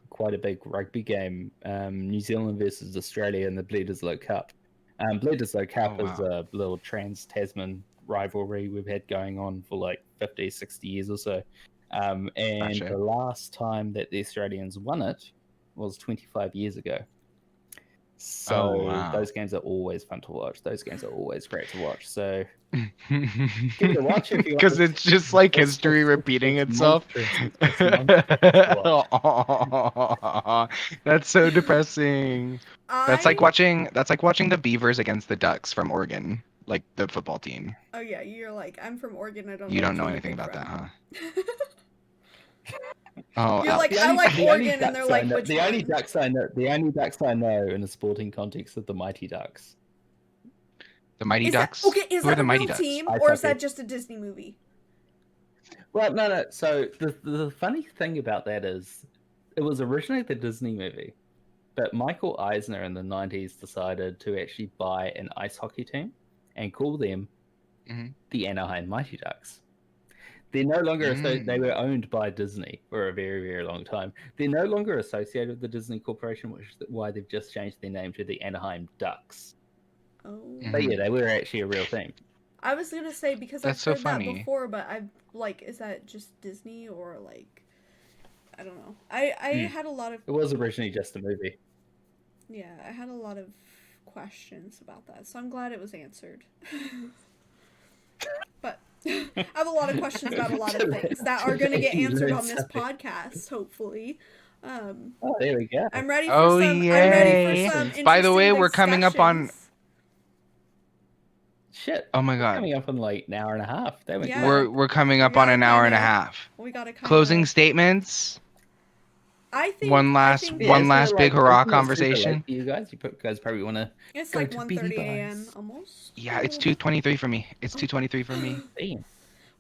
big rugby game. New Zealand versus Australia in the Bledisloe Cup. Bledisloe Cup Oh, is a little trans-Tasman rivalry we've had going on for like 50, 60 years or so. And Gotcha. the last time that the Australians won it was 25 years ago. So Oh, wow. those games are always fun to watch. Those games are always great to watch. So Because Give it a watch if you want. it's just like It's- history it's- repeating it's itself. monstrous. It's monstrous to watch. Aw, that's so depressing. That's like watching the Beavers against the Ducks from Oregon, like the football team. Oh yeah, you're like I'm from Oregon. I don't. You know don't know what anything team about you're that, from. huh? Oh, You're like, The I only- like the only Oregon, and they're Ducks I like, know- which the only one? Ducks I know, the only Ducks I know in a sporting context are the Mighty Ducks. the Mighty Is Ducks. that, okay, is Who are that the a Mighty real Ducks? team, Ice or is hockey. that just a Disney movie? Well, no. So the funny thing about that is, it was originally the Disney movie, but Michael Eisner in the 90s decided to actually buy an ice hockey team and call them Mhm. the Anaheim Mighty Ducks. They're no longer they were owned by Disney for a very, very long time. They're no longer associated with the Disney Corporation, which is why they've just changed their name to the Anaheim Ducks. Oh, But yeah, they were actually a real thing. I was gonna say because That's I've so heard that funny. before, but I've like, is that just Disney or like, I don't know. I had a lot of It was originally just a movie. yeah, I had a lot of questions about that, so I'm glad it was answered. But I have a lot of questions about a lot of things that are going to get answered on this podcast, hopefully. Oh, there we go. I'm ready for Oh, some. I'm ready yay. for some. By the way, interesting we're coming up on- discussions. Shit. Oh my We're god. coming up in like an hour and a half. There we Yeah. go. We're coming up We on an gotta hour and a kinda- half. We gotta kind Closing of. statements. I think one I last- think Yeah, one isn't last it, big like, hurrah isn't it super conversation? late for you guys, guys probably want to. It's go like to 1:30 BB a.m. Buys. almost. Yeah, it's 2:23 for me. It's 2:23 for me. Damn.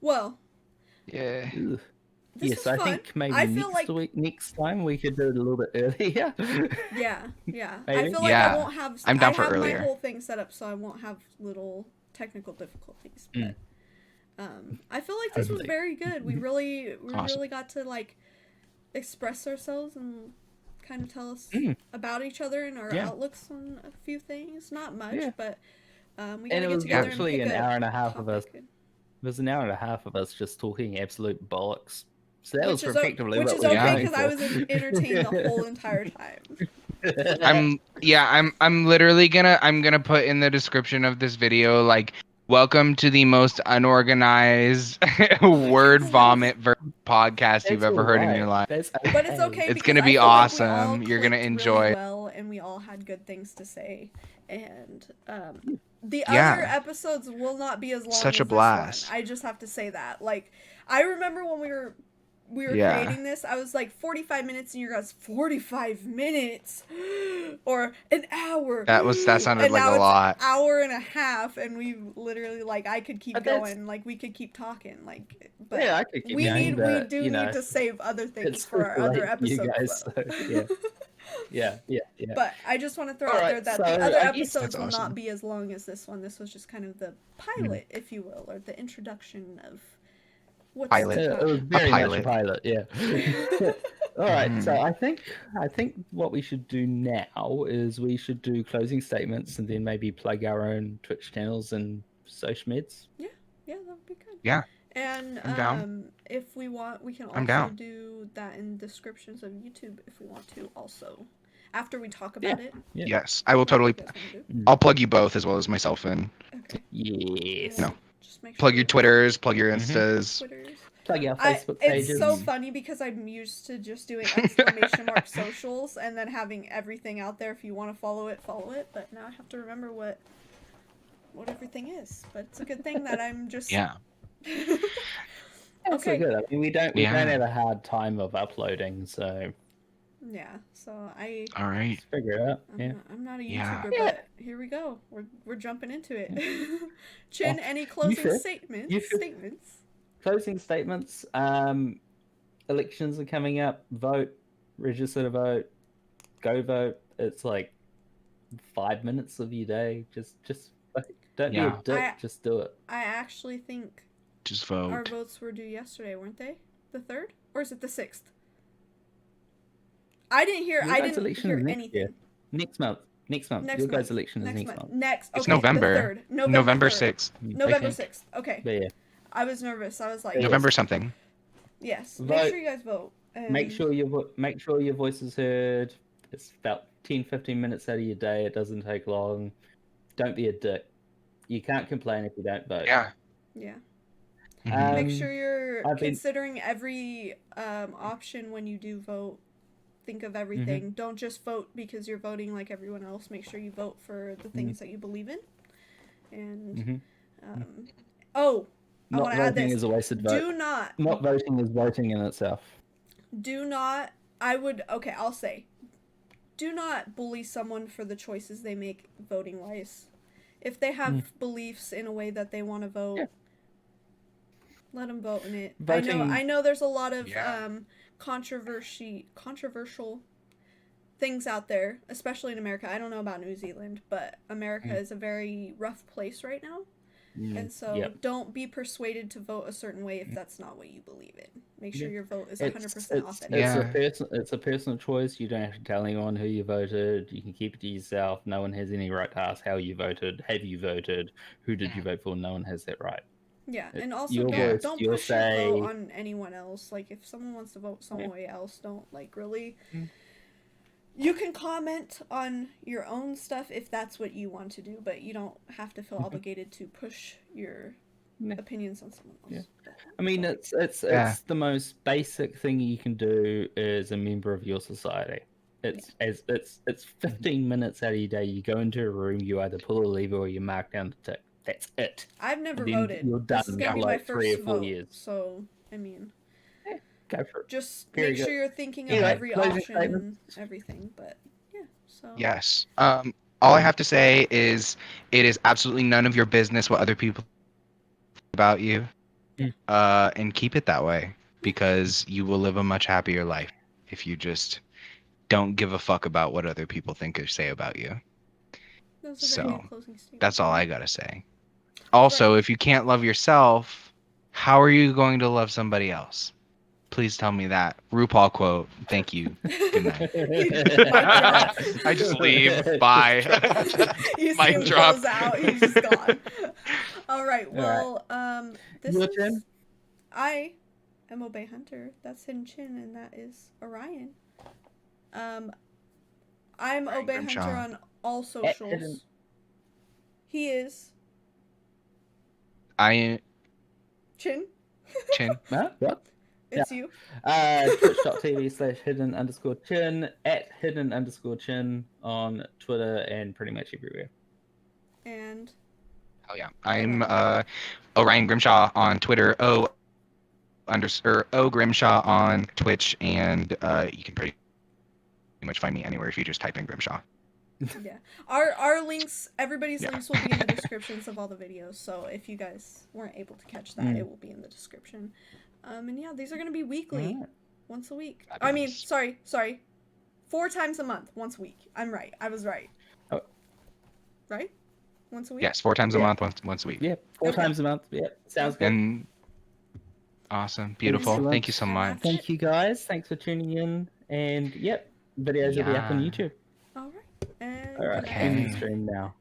Well, Yeah. Ugh. this Yes, was I fun. think maybe I feel next time we could do it a little bit earlier. Yeah, yeah. I Maybe? feel like Yeah. I won't have. I'm down I for have earlier. my whole thing set up, so I won't have little technical difficulties. But I feel like this was Hopefully. very good. We really Awesome. got to like express ourselves and kind of tell us Mm. about each other and our Yeah. outlooks on a few things. Not much, Yeah. but we And gotta it get was together actually and an pick hour and a half of us. topic. It was an hour and a half of us just talking absolute bollocks. So that was Which is effectively which what is we were okay going because I was for. entertained the whole entire time. I'm literally gonna put in the description of this video like welcome to the most unorganized word vomit podcast you've That's ever heard in your alright. life. That's But it's okay. It's because gonna I be feel like we all awesome. You're gonna clicked enjoy. really well, and we all had good things to say. And the Yeah. other episodes will not be as long. Such as a this blast. one. I just have to say that. Like, I remember when we were we were Yeah. creating this, I was like 45 minutes, and you guys 45 minutes or an hour. That sounded and like now a it's lot. an hour and a half, and we literally like I could keep But that's- going, like we could keep talking, like. But Yeah, I could keep we going, need but, we need to save other things it's for our super other late for you episodes. guys, though. so, yeah. Yeah. But I just want to throw All out there right, that so the other I guess episodes that's will awesome. not be as long as this one. This was just kind of the pilot, if you will, or the introduction of what's Pilot. to It was come. very much a pilot. pilot, yeah. All right, so Mhm. I think what we should do now is we should do closing statements and then maybe plug our own Twitch channels and social meds. Yeah, that would be good. Yeah. And I'm down. if we want, we can I'm also down. do that in descriptions of YouTube if we want to. Also, after we talk about it. Yeah. Yes, I will whatever you totally. guys wanna do. I'll plug you both as well as myself and Okay. Yes. No. Just make plug sure your Twitters, plug your Mhm. Instas. Twitters. Plug our Facebook It's pages. so funny because I'm used to just doing exclamation mark socials and then having everything out there. If you want to follow it, follow it. But now I have to remember what everything is. But it's a good thing that I'm just Yeah. That's so Okay. good. I mean, we don't Yeah. have a hard time of uploading, so Yeah. So I All right. just figure it out. I'm, Yeah. not, I'm not a Yeah. YouTuber, Yeah. but here we go. We're jumping into it. Chin, any closing should. statements? You should. Statements. Closing statements. Elections are coming up. Vote. Register to vote. Go vote. It's like 5 minutes of your day. Just like, don't be Yeah. a dick. Just do it. I actually think Just our vote. votes were due yesterday, weren't they? The 3rd, or is it the 6th? I didn't hear. Your I guys' didn't election hear is next anything. year. Next month. Next month. Next Your month. guys' election is next month. Next. It's Okay, November. The 3rd. November 3rd. 6th. November Okay. 6th. Okay. But yeah. I was nervous. I was like, Yeah. November something. yes. Vote. Make sure you guys vote. Make sure your voice is heard. It's about 10-15 minutes out of your day. It doesn't take long. Don't be a dick. You can't complain if you don't vote. Yeah. Yeah. Mhm. Make sure you're I've been- considering every option when you do vote. Think of everything. Don't just vote because you're voting like everyone else. Make sure you vote for the things that you believe in. And Mhm. oh, I Not want to add voting this. is a wasted vote. Do not. Not voting is voting in itself. Do not. Okay, I'll say. Do not bully someone for the choices they make voting wise. If they have beliefs in a way that they want to vote, Yeah. let them vote in it. Voting- I know there's a lot of Yeah. controversial things out there, especially in America. I don't know about New Zealand, but America is a very rough place right now. And so Yep. don't be persuaded to vote a certain way if that's not what you believe in. Make sure Yeah. your vote is 100% It's authentic. Yeah. it's a personal choice. You don't have to tell anyone who you voted. You can keep it to yourself. No one has any right to ask how you voted. Have you voted? Who did you vote for? No one has that right. Yeah, It- and also your voice, don't your push your say. vote on anyone else. Like if someone wants to vote some Yeah. way else, don't like really. Mm. You can comment on your own stuff if that's what you want to do, but you don't have to feel obligated to push your Yeah. opinions on someone else. Yeah. I mean, it's Yeah. the most basic thing you can do as a member of your society. It's 15 minutes out of your day. You go into a room, you either pull a lever or you mark down the tick. That's it. I've never And then voted. you're This is done gonna for be my like 3 or first 4 vote, years. so I mean, Go for it. just Very make sure good. you're thinking of Anyway, every closing option and statements. everything. But yeah, so Yes. All I have to say is it is absolutely none of your business what other people think about you. Yeah. And keep it that way because you will live a much happier life if you just don't give a fuck about what other people think or say about you. those are very So, good closing statements. That's all I got to say. Also, if you can't love yourself, how are you going to love somebody else? Please tell me that. RuPaul quote. Thank you. Good night. I just leave. Bye. You see Mic him drop. close out. He's just gone. All right. Well, this Your is. turn. I am Obey Hunter. That's Hidden Chin, and that is Orion. I'm Orion Obey Grimshaw. Hunter on all Hidden- socials. He is I Chin. Chin. Huh? What? It's you. Twitch.tv/hidden_chin, at hidden_chin on Twitter and pretty much everywhere. And Oh yeah. I'm Orion Grimshaw on Twitter. O Grimshaw on Twitch, and you can pretty much find me anywhere if you just type in Grimshaw. Yeah. Our links, everybody's Yeah. links will be in the descriptions of all the videos. So if you guys weren't able to catch that, it will be in the description. And yeah, these are gonna be weekly, Alright. once a week. I mean, Fabulous. sorry, 4 times a month, once a week. I'm right. I was right. Oh. Right? Once a week. Yes, 4 times a Yeah. month, once a week. Yeah, 4 Okay. times a month. Yeah, sounds good. And awesome, beautiful. Excellent. Thank you so And much. that's Thank you guys. Thanks for tuning in. And yep, videos will be up on Yeah. YouTube. All right. And All right, good Okay. end night. the stream now.